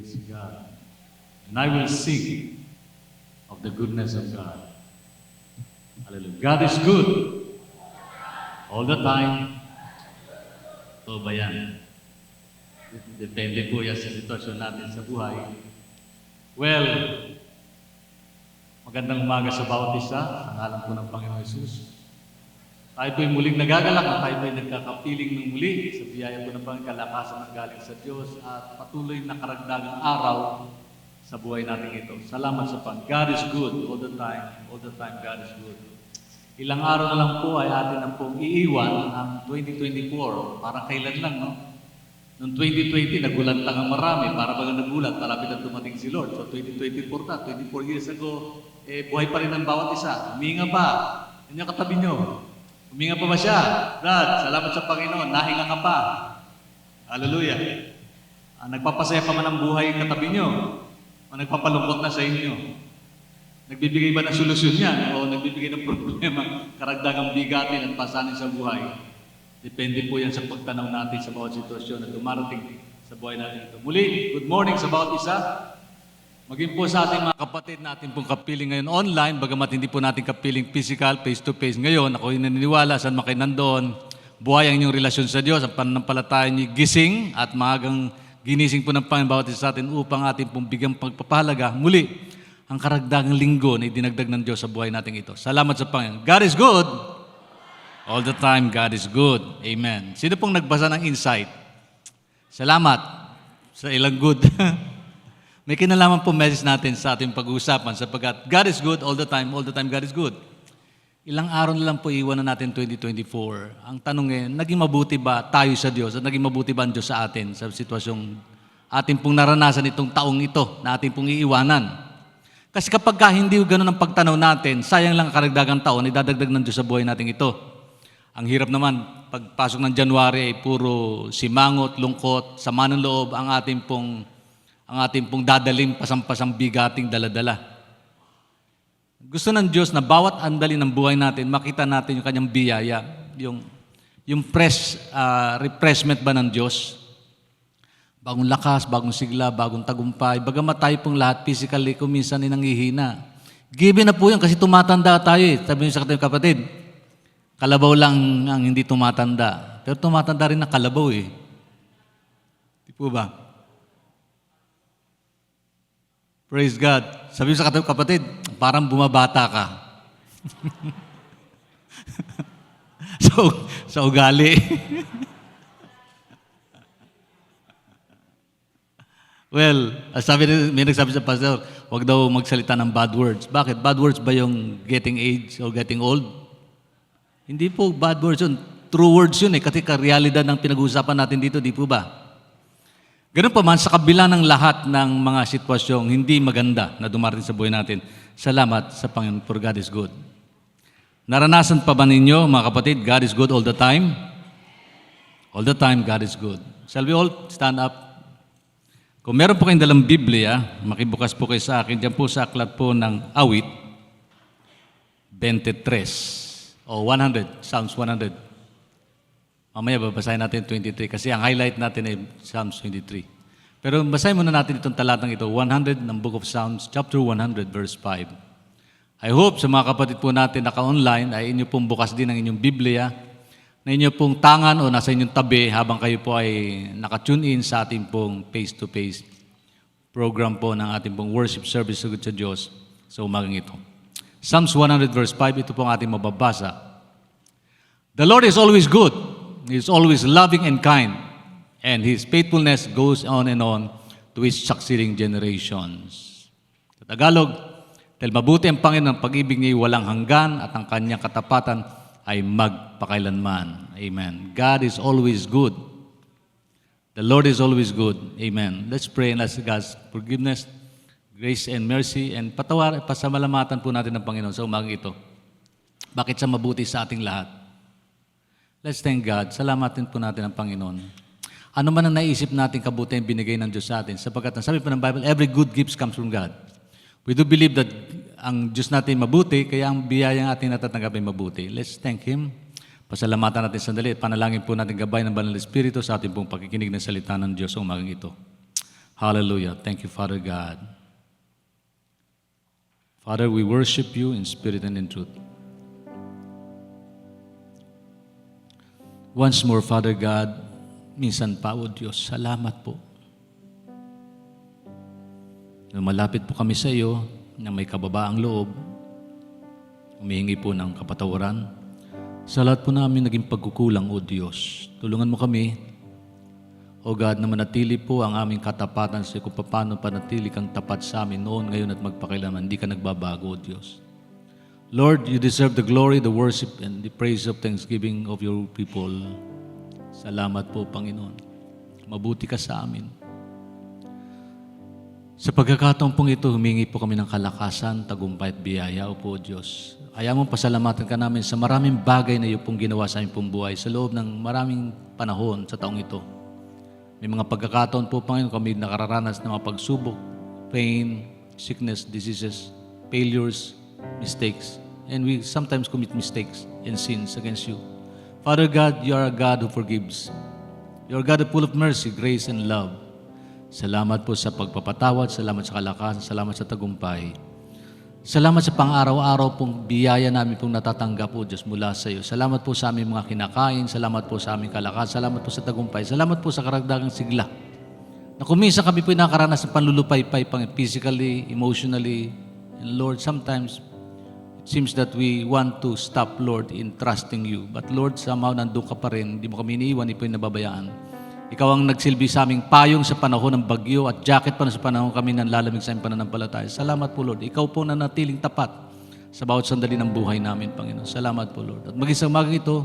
Praise God. And I will sing of the goodness of God. Hallelujah. God is good. All the time. So ba yan? Depende po yan sa sitwasyon natin sa buhay. Well, magandang umaga sa bawat isa. Sa ngalan po ng Panginoon Hesus. Tayo po'y muling nagagalak at tayo po'y nagkakapiling ng muli sa biyaya po ng Panginoon, kalakasan ng galing sa Diyos at patuloy na karagdagang araw sa buhay natin ito. Salamat sa Panginoon. God is good all the time. All the time, God is good. Ilang araw na lang po ay atin ang pong iiwan ang 2024. Parang kailan lang, no? Noong 2020, nagulat lang ang marami. Para bagang nagulat, malapit na dumating si Lord. So 2024 na, 24 years ago, buhay pa rin ang bawat isa. Huminga pa. Yan yung katabi nyo. Huminga pa ba siya? Brad, salamat sa Panginoon. Nahinga ka pa. Hallelujah. Nagpapasaya pa man ang buhay katabi nyo. O nagpapalungkot na sa inyo. Nagbibigay ba ng solusyon yan? O nagbibigay ng problema, karagdagang bigatin at pasanin sa buhay? Depende po yan sa pagtanaw natin sa bawat sitwasyon na dumarating sa buhay natin ito. Muli, good morning sa bawat isa. Maging po sa ating mga kapatid natin pong kapiling ngayon online, bagamat hindi po natin kapiling physical, face-to-face ngayon. Ako'y naniniwala, saan man kayo nandoon, buhay ang inyong relasyon sa Diyos, ang pananampalataya niyo gising at maagang ginising po ng Panginoon bawat isa sa atin upang ating pong bigyang pagpapahalaga. Muli, ang karagdagang linggo na idinagdag ng Diyos sa buhay natin ito. Salamat sa Panginoon. God is good. All the time, God is good. Amen. Sino pong nagbasa ng insight? Salamat sa ilang good. May kinalaman po message natin sa ating pag-uusapan sapagkat God is good all the time God is good. Ilang araw na lang po iwan na natin 2024. Ang tanong ngayon, naging mabuti ba tayo sa Diyos at naging mabuti ba ang Diyos sa atin sa sitwasyong ating pong naranasan itong taong ito na ating pong iiwanan? Kasi kapag hindi gano'n ang pagtanaw natin, sayang lang karagdagang taon, idadagdag ng Diyos sa buhay natin ito. Ang hirap naman, pagpasok ng January ay puro simangot, lungkot, sama ng loob ang ating pong dadaling pasang-pasang bigating daladala. Gusto ng Diyos na bawat andali ng buhay natin, makita natin yung kanyang biyaya, yung fresh refreshment ba ng Diyos. Bagong lakas, bagong sigla, bagong tagumpay. Bagamat tayo pong lahat physically kung minsan ay nanghihina. Given na po yun kasi tumatanda tayo eh. Sabi niyo sa ating kapatid, kalabaw lang ang hindi tumatanda. Pero tumatanda rin na kalabaw eh. Di po ba? Praise God. Sabi sa kapatid, parang bumabata ka. sa ugali. Well, may nagsabi sa pastor, huwag daw magsalita ng bad words. Bakit? Bad words ba yung getting age or getting old? Hindi po bad words yun. True words yun eh. Kasi realidad ng pinag-uusapan natin dito, di po ba? Ganun pa man, sa kabila ng lahat ng mga sitwasyong hindi maganda na dumarating sa buhay natin, salamat sa Panginoon for God is good. Naranasan pa ba ninyo, mga kapatid, God is good all the time? All the time, God is good. Shall we all stand up? Kung meron po kayong dalang Biblia, makibukas po kayo sa akin. Diyan po sa aklat po ng Awit, 23 o 100, Psalms 100. Mamaya babasahin natin 23 kasi ang highlight natin ay Psalms 23. Pero basahin muna natin itong talatang ito, 100 ng Book of Psalms, chapter 100, verse 5. I hope sa mga kapatid po natin naka-online ay inyo pong bukas din ang inyong Biblia, na inyo pong tangan o nasa inyong tabi habang kayo po ay naka-tune in sa ating pong face-to-face program po ng ating pong worship service sugod sa Diyos sa umagang ito. Psalms 100, verse 5, ito pong ating mababasa. The Lord is always good. He is always loving and kind, and His faithfulness goes on and on to His succeeding generations. Sa Tagalog, dahil mabuti ang Panginoon, ang pag-ibig niya ay walang hanggan at ang kanyang katapatan ay magpakailanman. Amen. God is always good. The Lord is always good. Amen. Let's pray and ask God's forgiveness, grace and mercy, and pasamalamatan po natin ng Panginoon sa umagang ito. Bakit siya mabuti sa ating lahat? Let's thank God. Salamatin po natin ang Panginoon. Ano man ang naisip natin kabuti ang binigay ng Diyos sa atin. Sapagkat ang sabi po ng Bible, every good gift comes from God. We do believe that ang Diyos natin mabuti, kaya ang biyayang ating natatanggap ay mabuti. Let's thank Him. Pasalamatan natin sandali. Panalangin po natin gabay ng Banal na Espiritu sa ating pong pakikinig ng salita ng Diyos sa umagang ito. Hallelujah. Thank you, Father God. Father, we worship you in spirit and in truth. Once more, Father God, minsan pa, O Diyos, salamat po. Na malapit po kami sa iyo, na may kababaang loob, humihingi po ng kapatawaran. Sa lahat po namin naging pagkukulang, O Diyos, tulungan mo kami, O God, na manatili po ang aming katapatan sa iyo kung paano panatili kang tapat sa amin noon, ngayon at magpakailanman. Hindi ka nagbabago, O Diyos. Lord, you deserve the glory, the worship, and the praise of thanksgiving of your people. Salamat po, Panginoon. Mabuti ka sa amin. Sa pagkakataon pong ito, humingi po kami ng kalakasan, tagumpay at biyaya, O po, Diyos. Kaya mo pasalamatan ka namin sa maraming bagay na iyo pong ginawa sa aming pong buhay sa loob ng maraming panahon sa taong ito. May mga pagkakataon po, Panginoon, kami nakararanas ng mga pagsubok, pain, sickness, diseases, failures, mistakes. And we sometimes commit mistakes and sins against you. Father God, you are a God who forgives. You are a God full of mercy, grace, and love. Salamat po sa pagpapatawad, salamat sa kalakasan, salamat sa tagumpay. Salamat sa pang-araw-araw pong biyaya namin pong natatanggap po, Diyos, mula sa iyo. Salamat po sa aming mga kinakain, salamat po sa aming kalakasan, salamat po sa tagumpay, salamat po sa karagdagang sigla. Na kumisa kami po nakaranas ng panlulupaypay, physically, emotionally, and Lord, sometimes it seems that we want to stop, Lord, in trusting you. But Lord, somehow nandun ka pa rin, hindi mo kami iniiwan, hindi po yung nababayaan. Ikaw ang nagsilbi sa aming payong sa panahon ng bagyo at jacket pa na sa panahon kami ng lalamig sa aming pananampalataya. Salamat po, Lord. Ikaw po na natiling tapat sa bawat sandali ng buhay namin, Panginoon. Salamat po, Lord. At mag-isang umagang ito,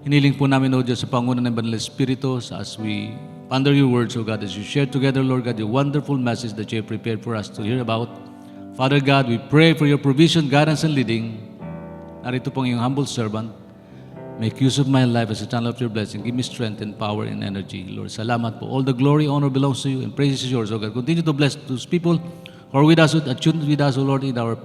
hiniling po namin, O Diyos, sa pangunan ng Banal Espiritu as we ponder your words, O God, as you share together, Lord God, your wonderful message that you have prepared for us to hear about. Father God, we pray for your provision, guidance, and leading. Narito pong iyong humble servant. Make use of my life as a channel of your blessing. Give me strength and power and energy. Lord, salamat po. All the glory, honor belongs to you and praise is yours, O God. Continue to bless those people who are with us, attuned with us, O Lord, in our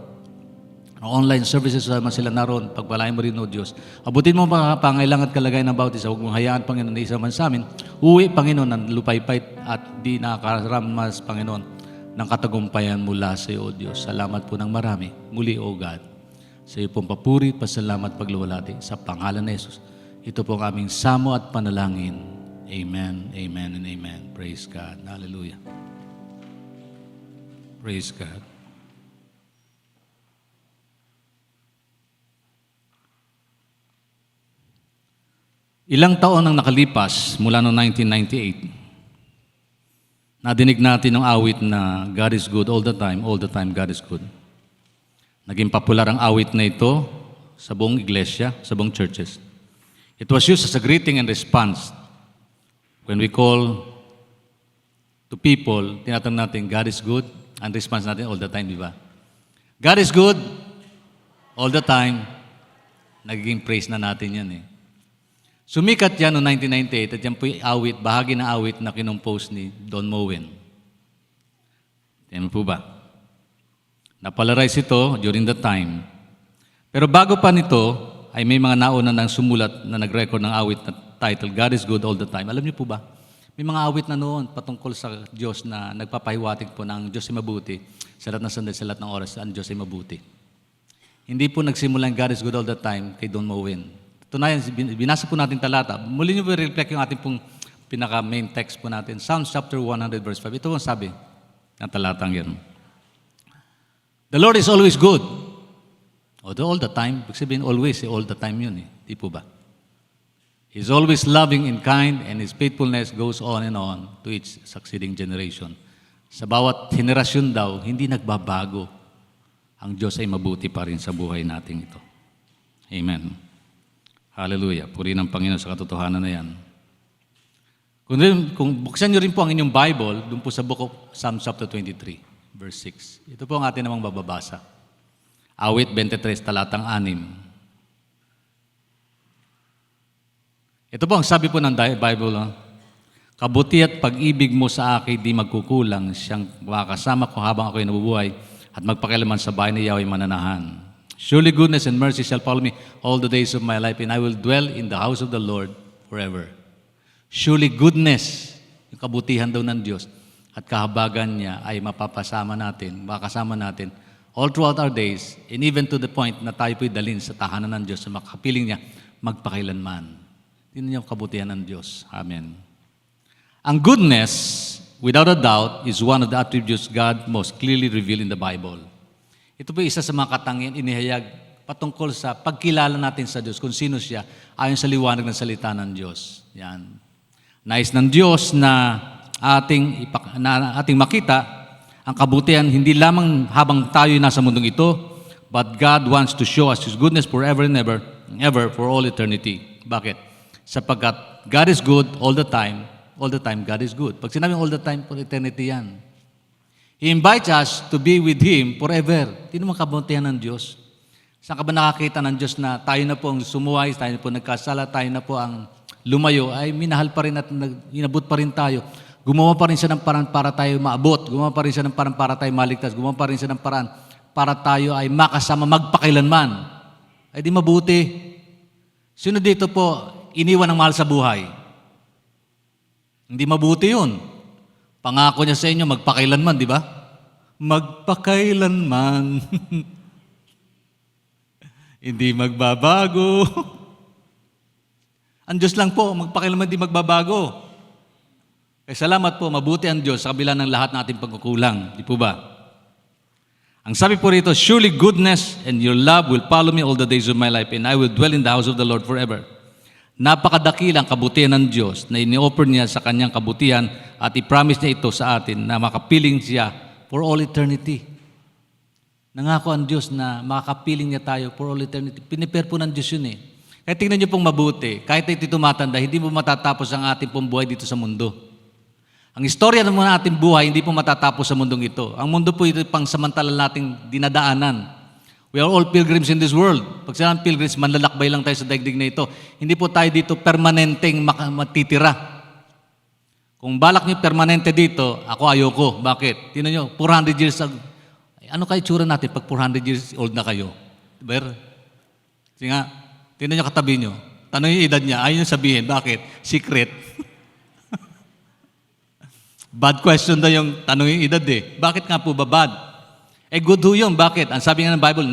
online services. Sama sila naroon. Pagpalain mo rin, O Diyos. Abutin mo ang pangailangan at kalagayan ng bawat isa. Huwag mong hayaan, Panginoon, na isa man sa amin. Uwi, Panginoon, ng lupaypay at di nakakaramas, Panginoon, ng katagumpayan mula sa iyo, O Diyos. Salamat po ng marami. Muli, O God. Sa iyo pong papuri, pasalamat, pagluwalhati sa pangalan ni Jesus. Ito po ang aming samo at panalangin. Amen, amen, and amen. Praise God. Hallelujah. Praise God. Ilang taon ang nakalipas mula noong 1998, nadinig natin ang awit na God is good all the time God is good. Naging popular ang awit na ito sa buong iglesia, sa buong churches. It was used as a greeting and response. When we call to people, tinatanong natin, God is good, and response natin all the time, di ba? God is good all the time. Nagiging praise na natin yan eh. Sumikat yan noong 1998 at yan po yung awit, bahagi ng awit na kinompose ni Don Moen. Tingnan mo po ba? Napolarize ito during that time. Pero bago pa nito, ay may mga nauna nang sumulat na nag-record ng awit na title, God is good all the time. Alam niyo po ba? May mga awit na noon patungkol sa Diyos na nagpapahiwatig po ng Diyos ay mabuti. Sa lahat ng sandali, sa lahat ng oras, ang Diyos ay mabuti. Hindi po nagsimula ang God is good all the time kay Don Moen. Tunayan, binasa po natin talata. Muli niyo po reflect yung ating pong pinaka-main text po natin. Psalms chapter 100 verse 5. Ito ang sabi ng talatang yan. The Lord is always good. Although all the time, ibig sabihin always, all the time yun eh. Di po ba? He's always loving and kind and His faithfulness goes on and on to each succeeding generation. Sa bawat henerasyon daw, hindi nagbabago. Ang Diyos ay mabuti pa rin sa buhay natin ito. Amen. Hallelujah. Puri ng Panginoon sa katotohanan na yan. Kung buksan nyo rin po ang inyong Bible, doon po sa book of Psalm chapter 23. Verse 6. Ito po ang atin namang bababasa. Awit 23, talatang 6. Ito po ang sabi po ng Bible. Kabuti at pag-ibig mo sa akin di magkukulang, siyang makakasama ko habang ako'y nabubuhay at magpakialaman sa bahay ni Yahweh mananahan. Surely goodness and mercy shall follow me all the days of my life and I will dwell in the house of the Lord forever. Surely goodness, yung kabutihan daw ng Diyos, at kahabagan niya ay mapapasama natin, makakasama natin all throughout our days, and even to the point na tayo po'y dalhin sa tahanan ng Diyos, sa makapiling niya, magpakailanman. Tingnan niyo ang kabutihan ng Diyos. Amen. Ang goodness, without a doubt, is one of the attributes God most clearly revealed in the Bible. Ito po isa sa mga katangian inihayag patungkol sa pagkilala natin sa Diyos, kung sino siya, ayon sa liwanag ng salita ng Diyos. Yan. Nais ng Diyos na ating makita ang kabutihan hindi lamang habang tayo nasa mundong ito, but God wants to show us His goodness forever and ever for all eternity. Bakit? Sapagkat God is good all the time God is good. Pag sinabing all the time, for eternity yan. He invites us to be with Him forever. Tingnan mo ang kabutihan ng Diyos. Saan ka ba nakakita ng Diyos na tayo na po ang sumuway, tayo na po nagkasala, tayo na po ang lumayo, ay minahal pa rin at inabot pa rin tayo. Gumawa pa rin siya ng paraan para tayo maabot. Gumawa pa rin siya ng paraan para tayo maligtas. Gumawa pa rin siya ng paraan para tayo ay makasama magpakailanman. Ay di mabuti. Sino dito po iniwan ng mahal sa buhay? Hindi mabuti yun. Pangako niya sa inyo, magpakailanman, di ba? Magpakailanman. Hindi magbabago. Ang Diyos lang po, magpakailanman di magbabago. Kaya salamat po, mabuti ang Diyos sa kabila ng lahat ng ating pagkukulang. Di po ba? Ang sabi po rito, surely goodness and your love will follow me all the days of my life, and I will dwell in the house of the Lord forever. Napakadakilang kabutihan ng Diyos na ini-offer niya sa kanyang kabutihan at i-promise niya ito sa atin na makapiling siya for all eternity. Nangako ang Diyos na makakapiling niya tayo for all eternity. Pinipare po ng Diyos yun eh. Kaya tingnan niyo pong mabuti, kahit ito tumatanda, hindi mo matatapos ang ating pong buhay dito sa mundo. Ang istorya ng mga ating buhay, hindi po matatapos sa mundong ito. Ang mundo po ito pang samantala nating dinadaanan. We are all pilgrims in this world. Pag sinabing pilgrims, manlalakbay lang tayo sa daigdig na ito. Hindi po tayo dito permanenteng matitira. Kung balak niyo permanente dito, ako ayoko. Bakit? Tingnan niyo, 400 years ano kayo tsura natin pag 400 years old na kayo? Diba? Sige nga, tingnan niyo katabi niyo. Tanong yung edad niya, ayaw niyo sabihin. Bakit? Secret. Bad question daw yung tanong yung edad eh. Bakit nga po ba bad? Eh good ho yun. Bakit? Ang sabi nga ng Bible,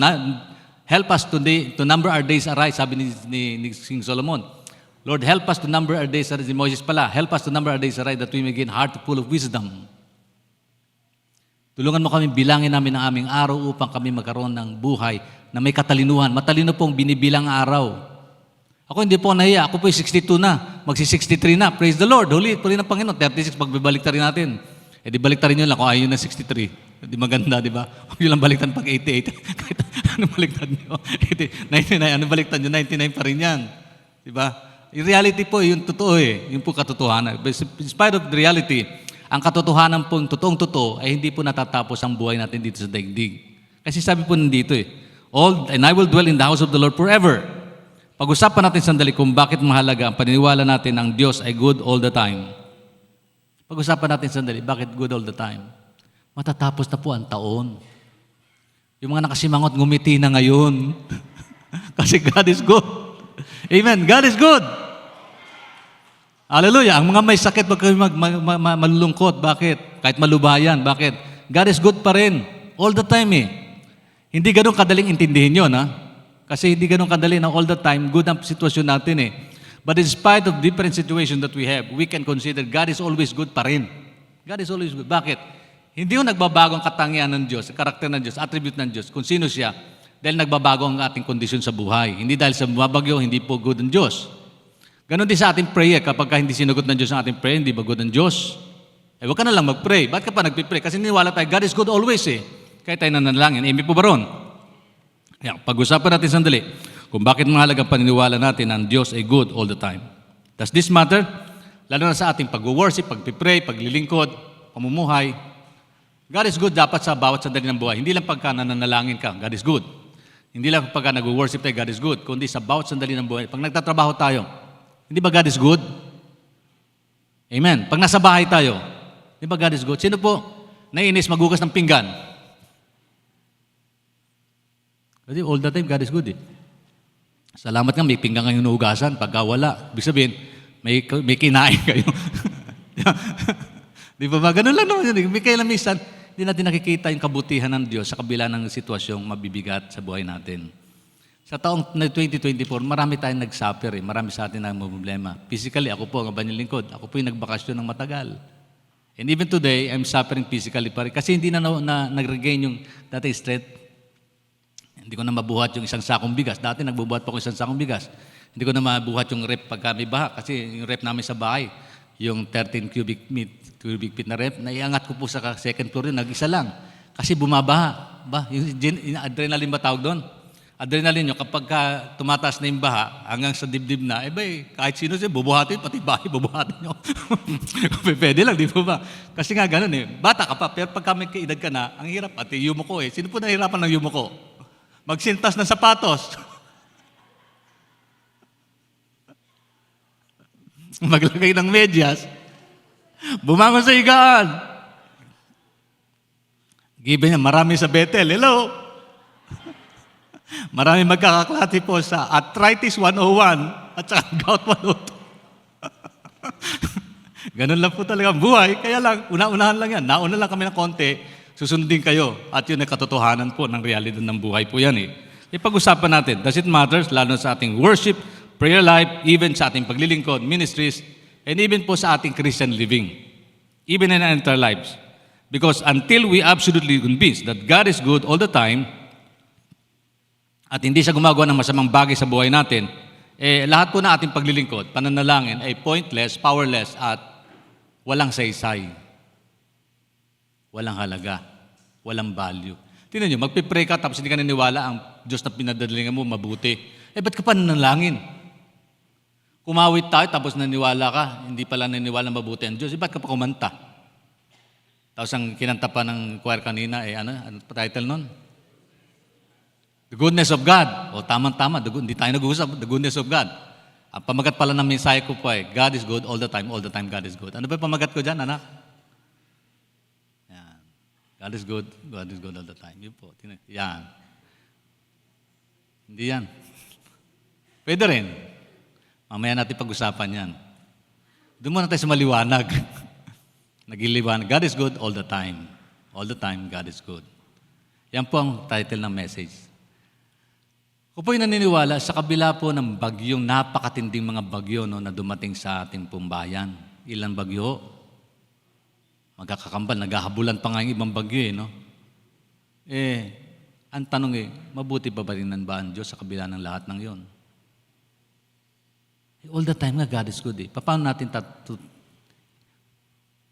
help us today to number our days aright, sabi ni King Solomon. Lord, help us to number our days aright. Si Moses pala, help us to number our days aright that we may gain heart full of wisdom. Tulungan mo kami, bilangin namin ang aming araw upang kami magkaroon ng buhay na may katalinuhan. Matalino pong binibilang araw. Ako hindi po nahiya. Ako po 62 na. Magsi-63 na. Praise the Lord. Huli po rin ng Panginoon. 36, pagbibalik rin natin. Eh di balik rin yun lang kung ayaw na 63. Di maganda, di ba? Huwag nyo lang baliktan pag 88. Kahit ano baliktad nyo? 99, ano baliktad nyo? 99 pa rin yan. Di ba? In reality po, yung totoo eh. Yung po katotohanan. But in spite of the reality, ang katotohanan po, totoong totoo, ay hindi po natatapos ang buhay natin dito sa daigdig. Kasi sabi po nandito eh, and I will dwell in the house of the Lord forever. Pag-usapan natin sandali kung bakit mahalaga ang paniniwala natin ang Diyos ay good all the time. Pag-usapan natin sandali, bakit good all the time? Matatapos na po ang taon. Yung mga nakasimangot, ngumiti na ngayon. Kasi God is good. Amen. God is good. Hallelujah. Ang mga may sakit, wag kayo malulungkot. Bakit? Kahit malubayan. Bakit? God is good pa rin. All the time eh. Hindi ganun kadaling intindihin yun, ha? Kasi hindi ganun kadali na all the time, good ang sitwasyon natin eh. But in spite of different situation that we have, we can consider God is always good pa rin. God is always good. Bakit? Hindi yung nagbabago ang katangian ng Diyos, karakter ng Diyos, attribute ng Diyos, kung sino siya, dahil nagbabago ang ating kondisyon sa buhay. Hindi dahil sa bumabagyo, hindi po good ang Diyos. Ganon din sa ating prayer, kapag hindi sinugot ng Diyos ang ating prayer, hindi ba good ang Diyos? Eh, huwag ka na lang mag-pray. Ba't ka pa nagpipray? Kasi niniwala tayo, God is good always eh. Kaya tayo nanalangin. Amen po ba ron? Kaya, pag-usapan natin sandali kung bakit mahalagang paniniwala natin ang Diyos ay good all the time. Does this matter? Lalo na sa ating pag-worship, pag-pray, paglilingkod, pamumuhay. God is good dapat sa bawat sandali ng buhay. Hindi lang pagka nananalangin ka, God is good. Hindi lang pagka nag-worship tayo, God is good. Kundi sa bawat sandali ng buhay. Pag nagtatrabaho tayo, hindi ba God is good? Amen. Pag nasa bahay tayo, hindi ba God is good? Sino po naiinis magugas ng pinggan? Kasi all the time, God is good eh. Salamat nga, may pinggan kayong hinuhugasan. Pagka wala, ibig sabihin, may kinain kayo. Di ba ba? Ganun lang naman yun. May kailan minsan, hindi natin nakikita yung kabutihan ng Diyos sa kabila ng sitwasyong mabibigat sa buhay natin. Sa taong 2024, marami tayong nag-suffer eh. Marami sa atin ang problema. Physically, ako po, ang abang lingkod, ako po yung nagbakasyon ng matagal. And even today, I'm suffering physically pa rin. Kasi hindi na nag-regain yung dati strength. Hindi ko na mabuhat yung isang sakong bigas. Dati nagbubuhat pa ko isang sakong bigas. Hindi ko na mabuhat yung rep pagka may baha. Kasi yung rep namin sa bahay, yung 13 cubic feet na rep, naiangat ko po sa second floor yun, nag-isa lang. Kasi bumabaha. Yung adrenaline ba tawag doon? Adrenaline nyo, kapag tumataas na yung baha, hanggang sa dibdib na, kahit sino siya, bubuhatin, pati bahay, bubuhatin nyo. Pwede lang, di ba? Kasi nga ganun eh. Bata ka pa, pero pagka may kaedad ka na, ang hirap, pati yumoko eh. Sino po nahihirapan ng yumoko? Magsintas ng sapatos. Maglagay ng medyas. Bumangon sa higaan. Given niya, marami sa Bethel. Hello? Marami magkakaklase po sa Arthritis 101 at saka Gout 102. Ganun lang po talaga ang buhay. Kaya lang, una-unahan lang yan. Nauna lang kami ng konti, susundin kayo. At yun ay katotohanan po ng realidad ng buhay po yan eh. Ipag-usapan natin, does it matters, lalo sa ating worship, prayer life, even sa ating paglilingkod, ministries, and even po sa ating Christian living. Even in our entire lives. Because until we absolutely convinced that God is good all the time, at hindi siya gumagawa ng masamang bagay sa buhay natin, lahat po na ating paglilingkod, pananalangin ay pointless, powerless, at walang saysay. Walang halaga. Walang value. Tingnan nyo, magpipray ka tapos hindi ka naniwala ang Diyos na pinadadalingan mo mabuti. Ba't ka pa nanalangin? Kumawit tayo tapos naniwala ka, hindi pala naniwala mabuti ang Diyos. Ba't ka pa kumanta? Tapos ang kinanta pa ng choir kanina, ano title nun? The goodness of God. O tama-tama, hindi tayo nag-uusap, the goodness of God. Ang pamagat pala ng mensahe ko po ay, God is good all the time God is good. Ano ba yung pamagat ko dyan, anak? Yan. God is good all the time. Yun po. Yan. Hindi yan. Pwede rin. Mamaya natin pag-usapan yan. Doon muna tayo sa maliwanag. Nagiliwanag. God is good all the time. All the time, God is good. Yan po ang title ng message. Ako po'y naniniwala sa kabila po ng bagyong, napakatinding mga bagyo na dumating sa ating pumbayan. Ilang bagyo? Magkakakambal, naghahabulan pa nga yung ibang bagyo no? Ang tanong mabuti pa ba rin ba ang Diyos sa kabila ng lahat ng yon? All the time nga, God is good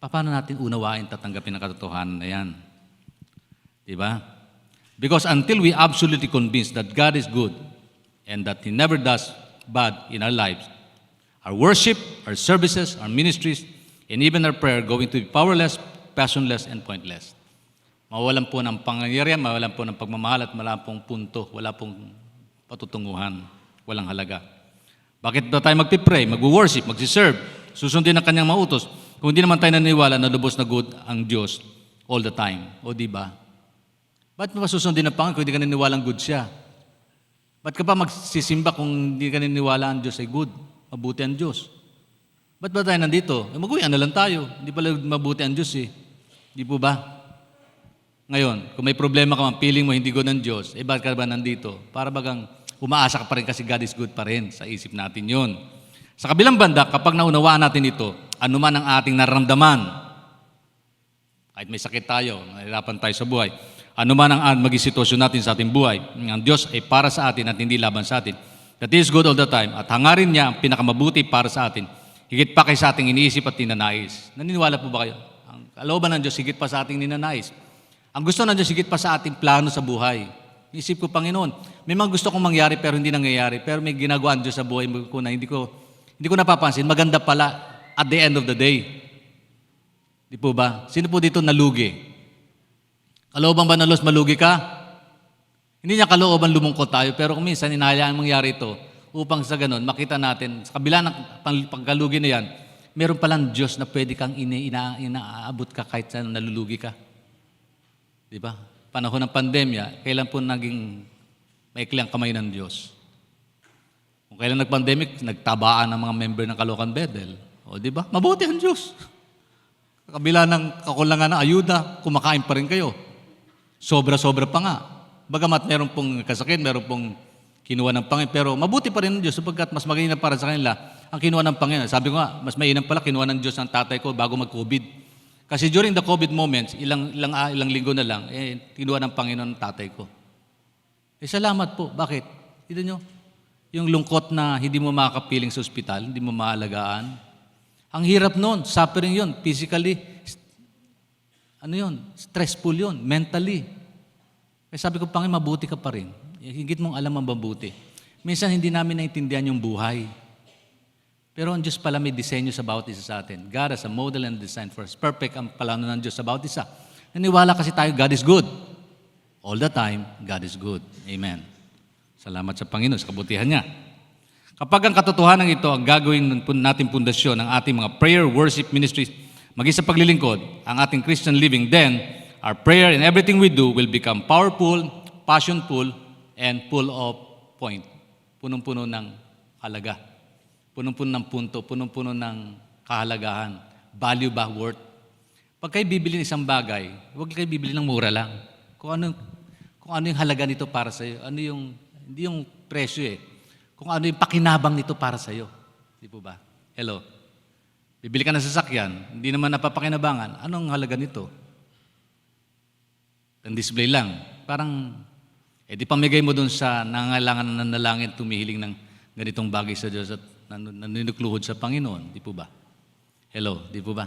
Paano natin unawain, tatanggapin ang katotohanan na yan? Diba? Because until we absolutely convinced that God is good and that He never does bad in our lives, our worship, our services, our ministries, and even our prayer going to be powerless, passionless, and pointless. Mawalan po ng pangyayarihan, mawalan po ng pagmamahal at wala pong punto, wala pong patutunguhan, walang halaga. Bakit ba tayo magpipray, mag-worship, mag-serve, susundin ang kanyang mautos, kung hindi naman tayo naniniwala na lubos na good ang Diyos all the time? O di ba? Ba't mo susundin ang Panginoon kung hindi ka naniniwala ang good siya? Ba't ka pa magsisimba kung hindi ka naniniwala ang Diyos ay good? Mabuti ang Diyos. Ba't ba tayo nandito? Mag-uwian na lang tayo. Hindi pala mabuti ang Diyos Di po ba? Ngayon, kung may problema ka man, feeling mo hindi good ang Diyos, bakit ka ba nandito? Para bagang umaasa ka pa rin kasi God is good pa rin. Sa isip natin yon. Sa kabilang banda, kapag naunawaan natin ito, anuman ang ating nararamdaman, kahit may sakit tayo, nahirapan tayo sa buhay, ano man ang maging sitwasyon natin sa ating buhay, ang Diyos ay para sa atin at hindi laban sa atin. That is good all the time. At hangarin niya ang pinakamabuti para sa atin. Higit pa kay sa ating iniisip at ninanais. Naniniwala po ba kayo? Ang kalooban ng Diyos higit pa sa ating ninanais. Ang gusto ng Diyos higit pa sa ating plano sa buhay. Isip ko, Panginoon, may mga gusto kong mangyari pero hindi nangyayari. Pero may ginagawa ang Diyos sa buhay ko na hindi ko napapansin. Maganda pala at the end of the day. Di po ba? Sino po dito nalugi? Kalooban ba ng Diyos malugi ka? Hindi niya kalooban lumungkot tayo, pero kung minsan inahayaan mangyari ito upang sa ganun, makita natin, sa kabila ng pagkalugi na yan, meron palang Diyos na pwede kang inaabot ka kahit saan nalulugi ka. Di ba? Panahon ng pandemya, kailan po naging maikli ang kamay ng Diyos? Kung kailan nag-pandemic, nagtabaan ng mga member ng Caloocan Bethel. O di ba? Mabuti ang Diyos. Kabila ng kakulangan ng ayuda, kumakain pa rin kayo. Sobra-sobra pa nga. Bagamat meron pong kasakit, meron pong kinuha ng Panginoon, pero mabuti pa rin ng Diyos sapagkat mas magaling para sa kanila ang kinuha ng Panginoon. Sabi ko nga, mas mainam pala kinuha ng Diyos ang tatay ko bago mag-COVID. Kasi during the COVID moments, ilang linggo na lang, kinuha ng Panginoon ang tatay ko. Salamat po. Bakit? Tignan nyo, yung lungkot na hindi mo makakapiling sa ospital, hindi mo maalagaan. Ang hirap nun, suffering yun, physically, stressful yun, mentally. Kaya sabi ko, Panginoon, mabuti ka pa rin. Higit mong alam ang mabuti. Minsan hindi namin naintindihan yung buhay. Pero ang Diyos pala may disenyo sa bawat isa sa atin. God has a model and design for us. Perfect ang plano ng Diyos sa bawat isa. Naniwala kasi tayo, God is good. All the time, God is good. Amen. Salamat sa Panginoon, sa kabutihan niya. Kapag ang katotohanan ito ang gagawin nating pundasyon ng ating mga prayer, worship, ministries, maging sa paglilingkod, ang ating Christian living, then our prayer and everything we do will become powerful, passionful, and full of point. Punong-puno ng halaga. Punong-puno ng punto, punong-puno ng kahalagahan. Value ba, worth? Pag kayo bibili ng isang bagay, huwag kayo bibili ng mura lang. Kung ano yung halaga nito para sa iyo, hindi yung presyo kung ano yung pakinabang nito para sa iyo. Di po ba? Hello. Bibili ka ng sasakyan, hindi naman napapakinabangan. Anong halaga nito? Ang display lang. Parang, di pamigay mo dun sa nangangailangan na nanalangin tumihiling ng ganitong bagay sa Diyos at naninukluhod sa Panginoon. Di po ba? Hello, di po ba?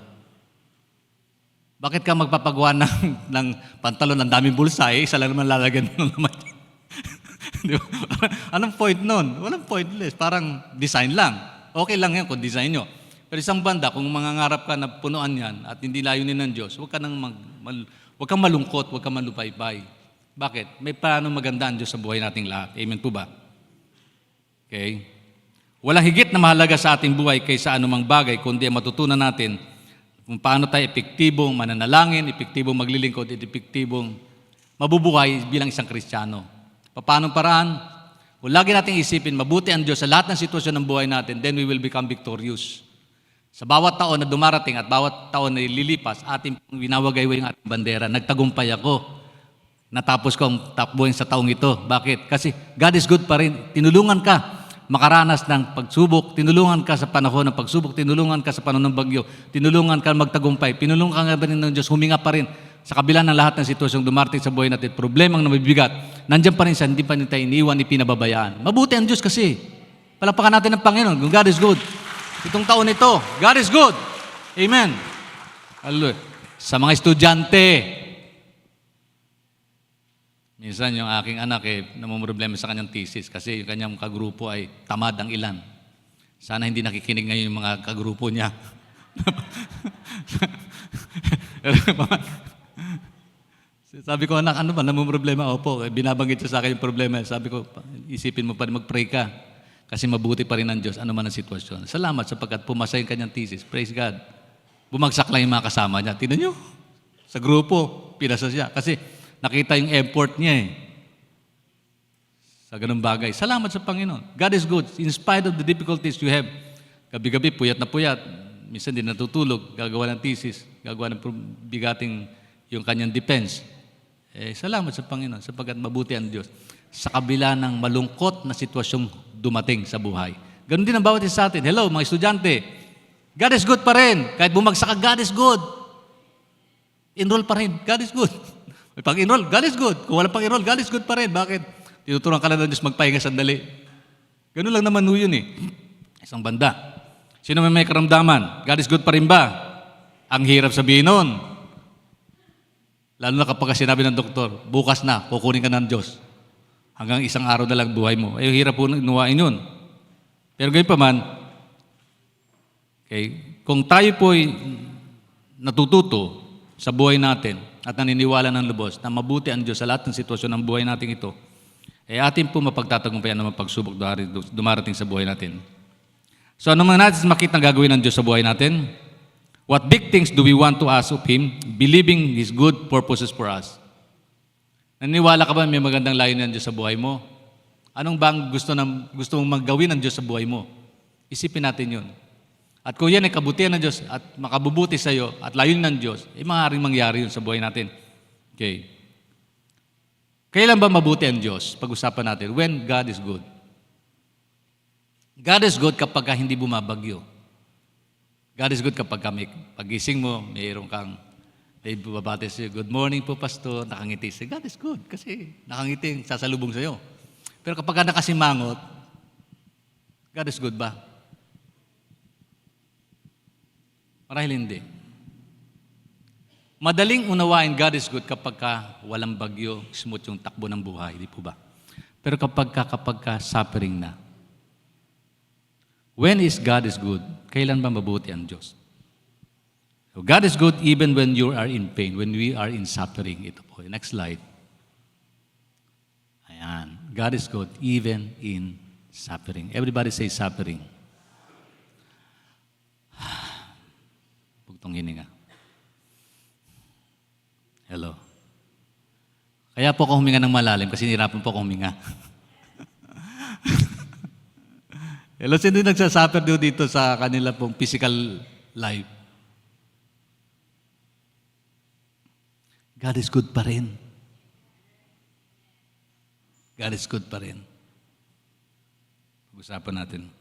Bakit ka magpapagawa ng pantalon ng daming bulsa, isa lang naman lalagyan mo naman. Di ba? Anong point nun? Walang pointless. Parang design lang. Okay lang yan kung design nyo. Pero isang banda, kung mangangarap ka na punuan yan at hindi layunin ng Diyos, huwag kang malungkot, huwag kang malupaypay. Bakit? May plano maganda ang Diyos sa buhay nating lahat. Amen po ba? Okay? Walang higit na mahalaga sa ating buhay kaysa anumang bagay, kundi matutunan natin kung paano tayo epektibong mananalangin, epektibong maglilingkod, at epektibong mabubuhay bilang isang Kristiyano. Paano paraan? Kung lagi nating isipin, mabuti ang Diyos sa lahat ng sitwasyon ng buhay natin, then we will become victorious. Sa bawat taon na dumarating at bawat taon na lilipas, ating winawagayway ang ating bandera. Nagtagumpay ako. Natapos ko ang takbuhin sa taong ito. Bakit? Kasi God is good pa rin. Tinulungan ka makaranas ng pagsubok, tinulungan ka sa panahon ng pagsubok, tinulungan ka sa panahon ng bagyo, tinulungan ka magtagumpay, pinulungan ka nga rin ng Diyos, huminga pa rin sa kabila ng lahat ng sitwasyong dumarating sa buhay natin, problemang nabibigat, nandiyan pa rin siya, hindi pa rin tayo iniwan, ipinababayaan. Mabuti ang Diyos kasi. Palakpakan natin ng Panginoon, kung God is good. Itong taon ito, God is good. Amen. Hallelujah. Sa mga estudyante, minsan yung aking anak namumroblema sa kanyang thesis kasi yung kanyang kagrupo ay tamad ang ilan. Sana hindi nakikinig ngayon yung mga kagrupo niya. Sabi ko, anak, ano ba, namumroblema? Opo, binabanggit siya sa akin yung problema. Sabi ko, isipin mo pa rin, mag-pray ka. Kasi mabuti pa rin ang Diyos, ano man ang sitwasyon. Salamat sapagkat pumasa yung kanyang thesis. Praise God. Bumagsak lang yung mga kasama niya. Tingnan niyo, sa grupo, pinasa siya. Kasi nakita yung effort niya sa ganung bagay. Salamat sa Panginoon. God is good. In spite of the difficulties you have, gabi-gabi, puyat na puyat. Minsan din natutulog, gagawa ng thesis, gagawa ng bigating yung kanyang defense. Salamat sa Panginoon sapagkat mabuti ang Diyos. Sa kabila ng malungkot na sitwasyong dumating sa buhay. Ganon din ang bawat isa sa atin. Hello, mga estudyante. God is good pa rin. Kahit bumagsak ka, God is good. Enroll pa rin. God is good. Pag-enroll, God is good. Kung wala pang-enroll, God is good pa rin. Bakit? Tinuturuan ka lang ng Diyos magpahinga sandali. Ganun lang naman yun Isang banda. Sino may karamdaman? God is good pa rin ba? Ang hirap sabihin nun. Lalo na kapag sinabi ng doktor, bukas na, kukunin ka ng Diyos. Hanggang isang araw na lang buhay mo. Hirap po nuwain yun. Pero gayon pa man, kung tayo po'y natututo sa buhay natin at naniniwala ng lubos na mabuti ang Diyos sa lahat ng sitwasyon ng buhay natin ito, atin po mapagtatagumpayan ng mga pagsubok dumarating sa buhay natin. So ano man natin makita gagawin ng Diyos sa buhay natin? What big things do we want to ask of Him, believing His good purposes for us? Naniniwala ka ba may magandang layunin ng Diyos sa buhay mo? Anong bang gusto mong maggawin ng Diyos sa buhay mo? Isipin natin yun. At kung yan ay kabutihan ng Diyos at makabubuti sa iyo at layunin ng Diyos, maaaring mangyari yun sa buhay natin. Okay. Kailan ba mabuti ang Diyos? Pag-usapan natin. When God is good. God is good kapag hindi bumabagyo. God is good kapag pagising mo, mayroon kang may babati sa'yo, good morning po, Pastor, nakangiti sa'yo. God is good kasi nakangiti, sasalubong sa'yo. Pero kapag nakasimangot, God is good ba? Marahil hindi. Madaling unawain God is good kapag walang bagyo, smooth yung takbo ng buhay, di po ba? Pero kapag suffering na, when is God is good? Kailan ba mabuti ang Diyos? So God is good even when you are in pain, when we are in suffering. Ito po, next slide. Ayan. God is good even in suffering. Everybody say suffering. Bugtong hininga. Hello. Kaya po ako huminga ng malalim kasi nahirapan po ako huminga. Hello, sino yung nagsasuffer dito sa kanila pong physical life? God is good pa rin. God is good pa rin. Pag-usapan natin.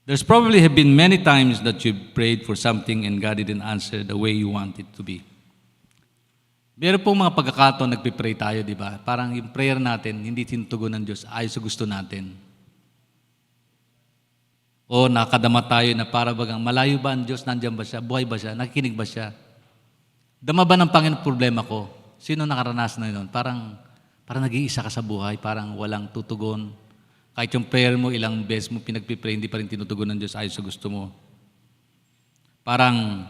There's probably have been many times that you prayed for something and God didn't answer the way you want it to be. Meron pong mga pagkakataon nagpipray tayo, di ba? Parang yung prayer natin, hindi tinutugon ng Diyos ayon sa gusto natin. O nakadama tayo na para bagang malayo ba ang Diyos, nandiyan ba siya, buhay ba siya, nakikinig ba siya? Dama ba ng Panginoon problema ko? Sino nakaranas na yun? Parang nag-iisa ka sa buhay, parang walang tutugon. Kahit yung prayer mo, ilang beses mo pinagpipray, hindi pa rin tinutugon ng Diyos ayon sa gusto mo. Parang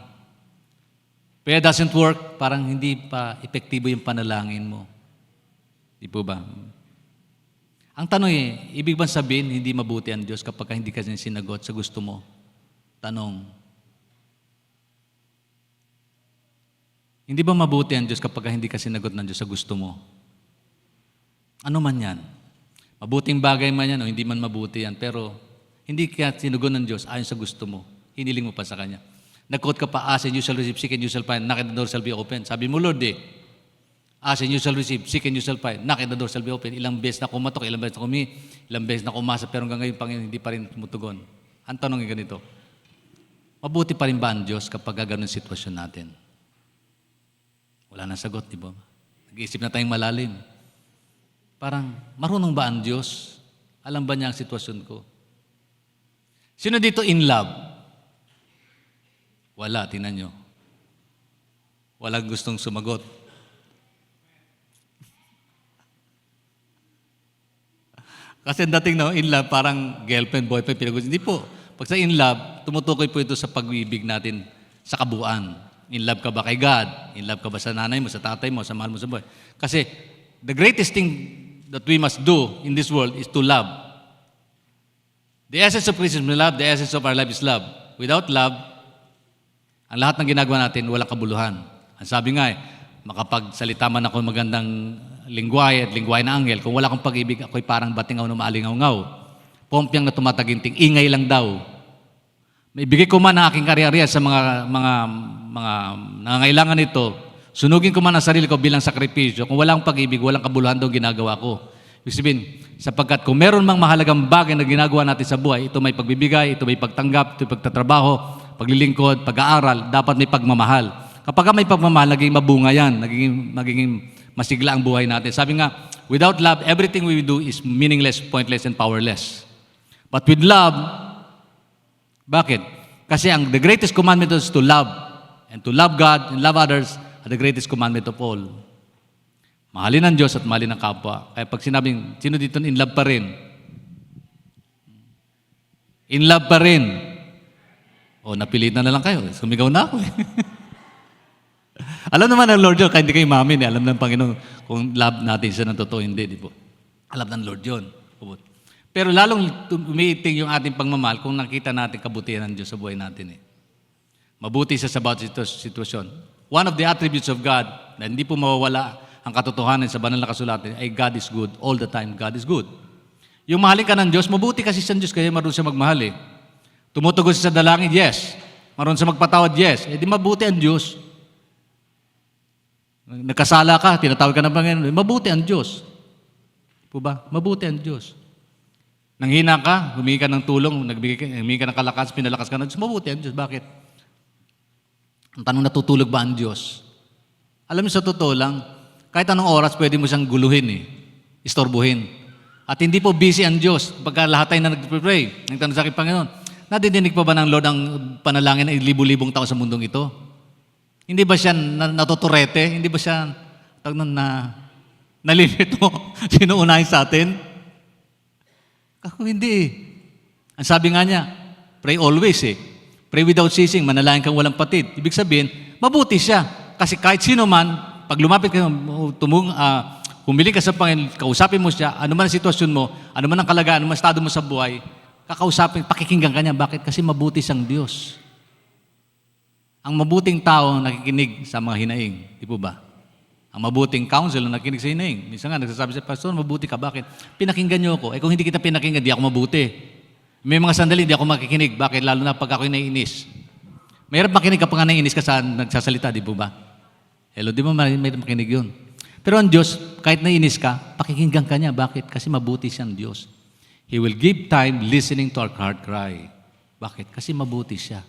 prayer doesn't work, parang hindi pa epektibo yung panalangin mo. Di po ba? Ang tanong ibig bang sabihin, hindi mabuti ang Diyos kapag hindi ka sinagot sa gusto mo? Tanong. Hindi ba mabuti ang Diyos kapag hindi ka sinagot ng Diyos sa gusto mo? Ano man yan? Mabuting bagay man yan o hindi man mabuti yan, pero hindi ka sinugon ng Diyos ayon sa gusto mo. Hiniling mo pa sa Kanya. Nag-quote ka pa, ask and you shall receive, seek and you shall find, knock and the door shall be open. Sabi mo, Lord ask and you shall receive, seek and you shall find, knock and the door shall be open. Ilang beses na kumatok, ilang beses na ilang beses na kumasa, pero hanggang ngayon, Panginoon, hindi pa rin tumutugon. Ang tanong ay ganito, mabuti pa rin ba ang Diyos kapag gano'n sitwasyon natin? Wala nang sagot, di ba? Nag-iisip na tayong malalim. Parang, marunong ba ang Diyos? Alam ba niya ang sitwasyon ko? Sino dito in love? Wala, tingnan nyo. Walang gustong sumagot. Kasi dating in love, parang girlfriend, boyfriend, pinag-usap. Hindi po. Pag sa in love, tumutukoy po ito sa pag-ibig natin sa kabuuan. In love ka ba kay God? In love ka ba sa nanay mo, sa tatay mo, sa mahal mo sa buhay? Kasi the greatest thing that we must do in this world is to love. The essence of Christian love, the essence of our life is love. Without love, ang lahat ng ginagawa natin, walang kabuluhan. Ang sabi nga makapagsalita man ako magandang lingwahe at lingwahe na anghel, kung wala akong pag-ibig, ako'y parang batingaw na maalingaw-ngaw. Pompyang na tumataginting, ingay lang daw. May bigay ko man ang aking karya sa mga nangangailangan nito, sunugin ko man ang sarili ko bilang sakripisyo. Kung walang pag-ibig, walang kabuluhan daw ginagawa ko. Ibig sabihin, sapagkat kung meron mang mahalagang bagay na ginagawa natin sa buhay, ito may pagbibigay, ito may pagtanggap, ito may pagtatrabaho, paglilingkod, pag-aaral, dapat may pagmamahal. Kapag may pagmamahal, naging mabunga yan, magiging masigla ang buhay natin. Sabi nga, without love, everything we do is meaningless, pointless, and powerless. But with love, bakit? Kasi the greatest commandment is to love. And to love God and love others are the greatest commandment of all. Mahalin ang Diyos at mahalin ang kapwa. Kaya pag sinabing, sino dito in love pa rin? In love pa rin. O, napilitan na lang kayo. Sumigaw na ako Alam naman ng Lord yun, kahit hindi kayo mamin. Alam ng Panginoon kung love natin siya ng totoo, hindi. Di po? Alam ng Lord yun. Pero lalong umiiting yung ating pagmamahal kung nakita natin kabutihan ng Diyos sa buhay natin. Mabuti siya sa bawat sitwasyon. One of the attributes of God na hindi po mawawala ang katotohanan sa banal na kasulatan ay God is good. All the time, God is good. Yung mahalin ka ng Diyos, mabuti kasi siya ng Diyos, kaya marunong siya magmahal Tumutugon siya sa dalangin? Yes. Marunong siya magpatawad? Yes. Eh di mabuti ang Diyos. Nagkasala ka, tinatawag ka ng Panginoon, mabuti ang Diyos. Po ba? Mabuti ang Diyos. Nanghina ka, humingi ka ng tulong, humingi ka ng kalakas, pinalakas ka ng Diyos, mabuti ang Diyos. Bakit? Ang tanong, natutulog ba ang Diyos? Alam niyo, sa totoo lang, kahit anong oras pwede mo siyang guluhin istorbuhin. At hindi po busy ang Diyos pagka lahat tayo na nag-pray, nagtanong sa akin, Panginoon, nadidinig pa ba ng Lord ang panalangin ng libu-libong tao sa mundong ito? Hindi ba siya natuturete? Hindi ba siya nalilito? Sino unahin sa atin? Ako hindi. Ang sabi nga niya, pray always Pray without ceasing, manalangin kang walang patid. Ibig sabihin, mabuti siya. Kasi kahit sino man, pag lumapit ka, humiling ka sa Panginoon, kausapin mo siya, ano man ang sitwasyon mo, ano man ang kalagayan, ano man ang estado mo sa buhay, kakausapin, pakikinggan ka niya. Bakit? Kasi mabuti siyang Diyos. Ang mabuting tao nakikinig sa mga hinaing. Di po ba? Ang mabuting counsel na nakikinig sa hinaing. Minsan nga, nagsasabi sa pastor, mabuti ka. Bakit? Pinakinggan niyo ako. Kung hindi kita pinakinggan, di ako mabuti. May mga sandali, di ako makikinig. Bakit? Lalo na pag ako'y naiinis. Mahirap makinig kapag naiinis ka sa nagsasalita, di po ba? Hello, di ba mahirap makinig yun? Pero ang Diyos, kahit naiinis ka, pakikinggan ka niya. Bakit? Kasi mabuti siyang Diyos. He will give time listening to our heart cry. Bakit? Kasi mabuti siya.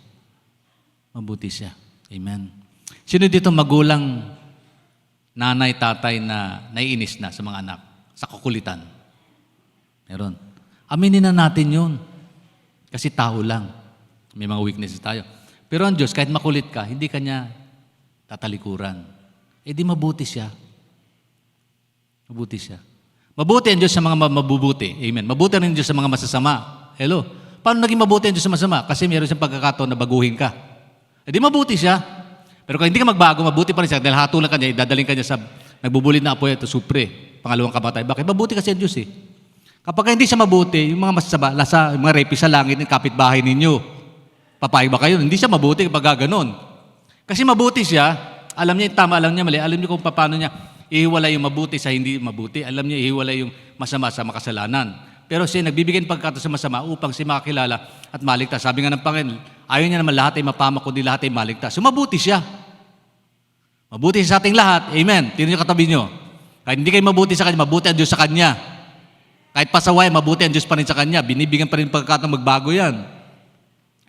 Mabuti siya. Amen. Sino dito magulang, nanay, tatay na naiinis na sa mga anak, sa kakulitan? Meron. Aminin na natin yun. Kasi tao lang. May mga weaknesses tayo. Pero ang Diyos, kahit makulit ka, hindi ka niya tatalikuran. Eh di mabuti siya. Mabuti siya. Mabuti ang Diyos sa mga mabubuti. Amen. Mabuti rin ang Diyos sa mga masasama. Hello. Paano naging mabuti ang Diyos sa masama? Kasi meron siyang pagkakataon na baguhin ka. Eh di mabuti siya. Pero kung hindi ka magbago, mabuti pa rin siya. Dahil hatulan ka niya, idadaling ka niya sa nagbubulid na apoy at supre. Pangalawang kamatay. Bakit? Mabuti kasi ang Diyos Kapag hindi siya mabuti, yung mga masasama, yung mga rapist sa langit, yung kapitbahay ninyo, papayag ba kayo? Hindi siya mabuti kapag gano'n. Kasi mabuti siya, alam niya yung tama, alam niya mali, alam niya kung paano niya ihiwalay yung mabuti sa hindi mabuti, alam niya ihiwalay yung masama sa makasalanan. Pero siya nagbibigay ng pagkataon sa masama upang siya makakilala at maligtas. Sabi nga ng Panginoon, ayaw niya naman lahat ay mapamak, kundi lahat ay maligtas. So mabuti siya. Mabuti siya sa ating lahat. Amen. Tingnan niyo katabi niyo. Kahit hindi kayo mabuti sa Kanya, mabuti ang Diyos sa Kanya. Kahit pasaway, mabuti ang Diyos pa rin sa Kanya. Binibigyan pa rin pagkakataon magbago yan.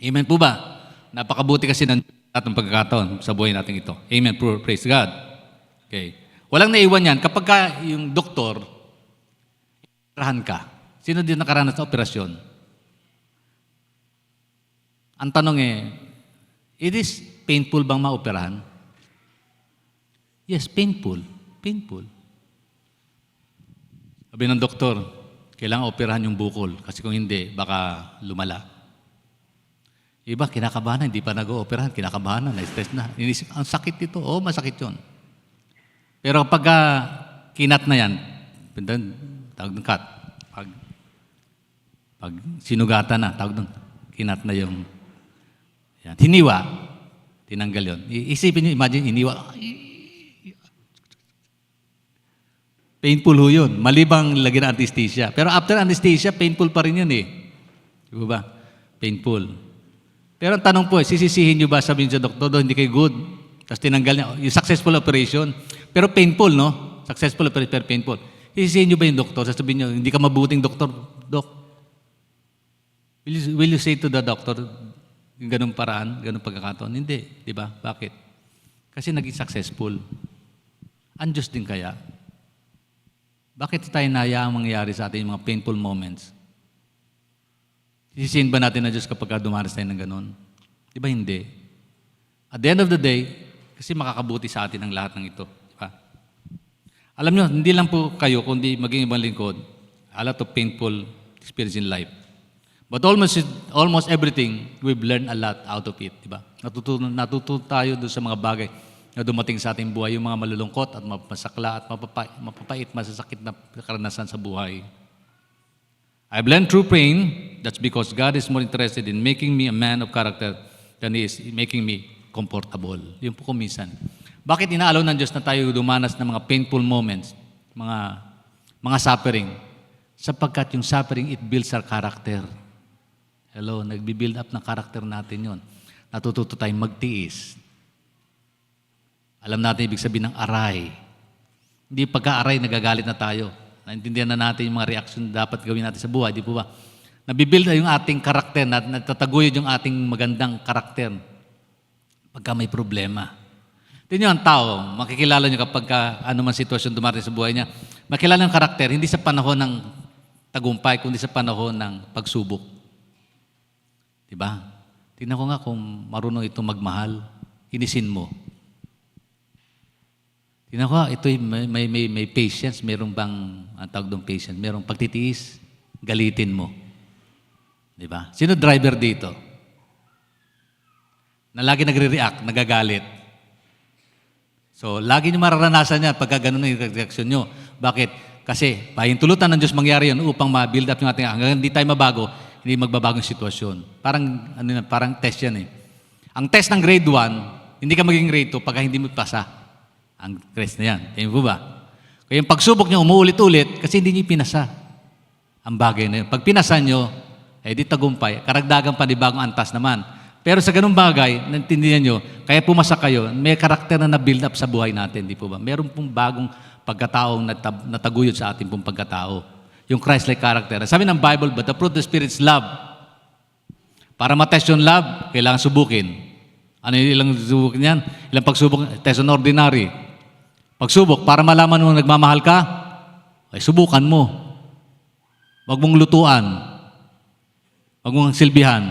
Amen po ba? Napakabuti kasi ng atong pagkakataon sa buhay natin ito. Amen. Praise God. Okay. Walang naiwan yan. Kapag yung doktor, operahan ka. Sino din nakaranas sa operasyon? Ang tanong it is painful bang maoperahan? Yes, painful. Painful. Sabi ng doktor, kailangan operahan yung bukol kasi kung hindi, baka lumala. Iba, kinakabahan na, hindi pa nag-ooperahan, kinakabahan na, na-stress na. Inisip, ang sakit ito. Oo, masakit yun. Pero pag kinat na yan, tawag ng cut. Pag sinugatan na, tawag ng kinat na yung yan. Hiniwa, tinanggal yun. Isipin nyo, imagine, hiniwa. Painful ho yun. Malibang lagyan ng anesthesia. Pero after anesthesia, painful pa rin yun Di ba? Painful. Pero ang tanong po, sisisihin nyo ba, sabihin sa doktor, hindi kayo good. Tapos tinanggal niya, yung successful operation. Pero painful, no? Successful operation, pero painful. Sisisihin nyo ba yung doktor? Sasabihin nyo, hindi ka mabuting doktor. Dok, will you say to the doctor, yung ganung paraan, ganung pagkakataon? Hindi. Di ba? Bakit? Kasi naging successful. Ang Diyos din kaya. Bakit tayo nayaang mangyari sa atin yung mga painful moments? Sisihin ba natin na Diyos kapag dumaras tayo ng ganun? Di ba hindi? At the end of the day, kasi makakabuti sa atin ang lahat ng ito. Di ba? Alam nyo, hindi lang po kayo, kundi maging ibang lingkod, a lot of painful experience in life. But almost everything, we've learned a lot out of it. Di ba? Natututo tayo doon sa mga bagay na dumating sa ating buhay, yung mga malulungkot at masakla at mapapait, masasakit na karanasan sa buhay. I've learned through pain, that's because God is more interested in making me a man of character than He is making me comfortable. Yun po kuminsan. Bakit inaalaw ng Diyos na tayo dumanas ng mga painful moments, mga suffering? Sapagkat yung suffering, it builds our character. Hello, nagbi-build up ng karakter natin yon. Natututo tayong magtiis. Alam natin ibig sabihin ng aray. Hindi pagka-aray, nagagalit na tayo. Naintindihan na natin yung mga reaksyon na dapat gawin natin sa buhay, di po ba? Nabibuild na yung ating karakter, natataguyod yung ating magandang karakter pagka may problema. Tingnan nyo ang tao, makikilala nyo kapag ano man sitwasyon dumarating sa buhay niya, makilala yung karakter, hindi sa panahon ng tagumpay, kundi sa panahon ng pagsubok. Diba? Tingnan ko nga kung marunong itong magmahal, hinisin mo. Tingnan ko, ito may patience, merong bang, ang tawag doon patience, merong pagtitiis, galitin mo. Di ba? Sino driver dito? Na lagi nagre-react, nagagalit. So, lagi nyo mararanasan yan pagka ganun yung reaksyon nyo. Bakit? Kasi, pahintulutan ng Diyos mangyari yun upang ma-build up yung ating, hanggang hindi tayo mabago, hindi magbabago yung sitwasyon. Parang test yan eh. Ang test ng grade 1, hindi ka maging grade 2 pagka hindi mo pasa. Ang test na yan. Tingin po ba? Kaya yung pagsubok nyo, umuulit-ulit kasi hindi nyo pinasa. Ang bagay na yun. Pag pinasa nyo, di tagumpay. Karagdagang panibagong antas naman. Pero sa ganung bagay, naintindihan nyo, kaya pumasa kayo, may karakter na na-build up sa buhay natin, di po ba? Meron pong bagong pagkataong nataguyod sa ating pong pagkatao. Yung Christ-like character. Sabi ng Bible, but the fruit of the Spirit is love. Para matest yung love, kailangan subukin. Ano yung ilang subukin yan? Ilang pagsubok, test on ordinary. Pagsubok, para malaman mo nagmamahal ka, ay subukan mo. Huwag mong lutuan. Huwag mong silbihan.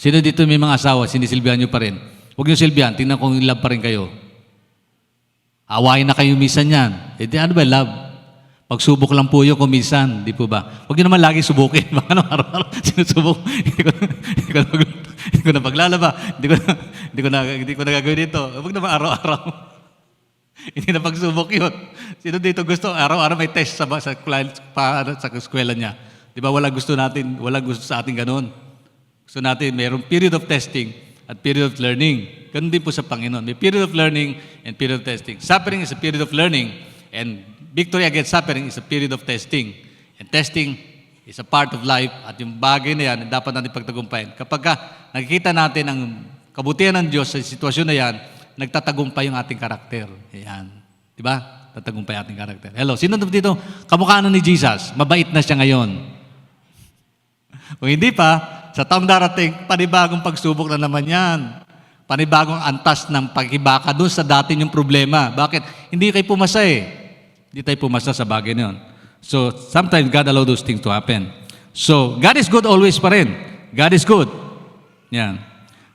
Sino dito may mga asawa, sinisilbihan nyo pa rin? Huwag nyo silbihan, tingnan kung in love pa rin kayo. Awayin na kayo minsan yan. Ano ba love? Pagsubok lang po yun kung minsan, di po ba? Huwag nyo naman lagi subukin. Baka naman araw-araw sinusubok. Hindi ko na paglalaba. Hindi ko na gagawin dito. Huwag naman araw-araw. Hindi na pagsubok yun. Sino dito gusto? Araw-araw may test sa eskwela niya. Di ba walang gusto sa atin ganun. Gusto natin, mayroong period of testing at period of learning. Ganun din po sa Panginoon. May period of learning and period of testing. Suffering is a period of learning and victory against suffering is a period of testing. And testing is a part of life at yung bagay na yan, dapat natin pagtagumpayan. Kapag nakikita natin ang kabutihan ng Diyos sa sitwasyon na yan, nagtatagumpay yung ating karakter. Ayan. Diba? Tatagumpay ating karakter. Hello, sino dito? Kamukha ni Jesus. Mabait na siya ngayon. Kung hindi pa, sa taong darating, panibagong pagsubok na naman yan. Panibagong antas ng pagkibaka doon sa dati yung problema. Bakit? Hindi kayo pumasa eh. Hindi tayo pumasa sa bagay na yun. So, sometimes God allow those things to happen. So, God is good always pa rin. God is good. Yan.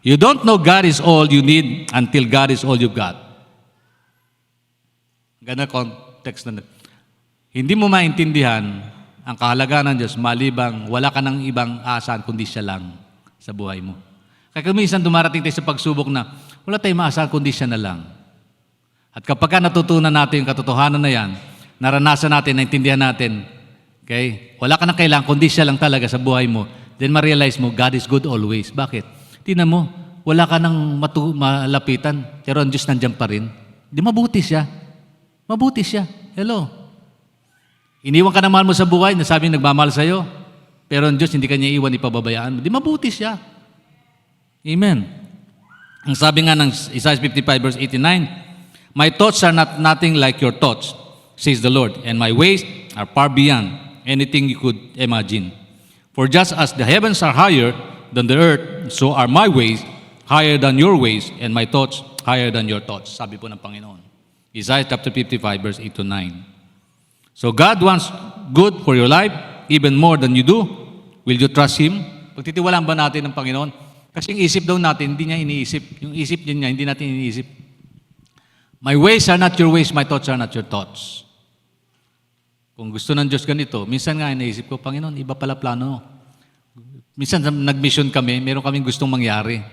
You don't know God is all you need until God is all you've got. Ganda context na. Hindi mo maintindihan ang kahalagaan ng Diyos malibang wala ka ng ibang aasahan kundi siya lang sa buhay mo. Kaya kung minsan dumarating tayo sa pagsubok na wala tayong maasahan kundi siya na lang. At kapag natutunan natin yung katotohanan na yan, naranasan natin, naintindihan natin, okay? Wala ka nang kailangan kundi siya lang talaga sa buhay mo, then ma-realize mo, God is good always. Bakit? Tingnan mo, wala ka nang malapitan, pero ang Diyos nandiyan pa rin. Di mabuti siya. Mabuti siya. Hello. Iniwan ka ng mahal mo sa buhay, nasabing nagmamahal sa'yo, pero ang Diyos hindi kanya iwan, ipababayaan mo. Di mabuti siya. Amen. Ang sabi nga ng Isaiah 55 verse 89, my thoughts are nothing like your thoughts, says the Lord, and my ways are far beyond anything you could imagine. For just as the heavens are higher than the earth, so are my ways higher than your ways, and my thoughts higher than your thoughts. Sabi po ng Panginoon. Isaiah chapter 55, verse 8 to 9. So God wants good for your life, even more than you do. Will you trust Him? Pagtitiwalaan ba natin ng Panginoon? Kasi yung isip daw natin, hindi niya iniisip. Yung isip niya, hindi natin iniisip. My ways are not your ways, my thoughts are not your thoughts. Kung gusto ng Diyos ganito, minsan nga iniisip ko, Panginoon, iba pala plano. Minsan nag-mission kami, meron kaming gustong mangyari.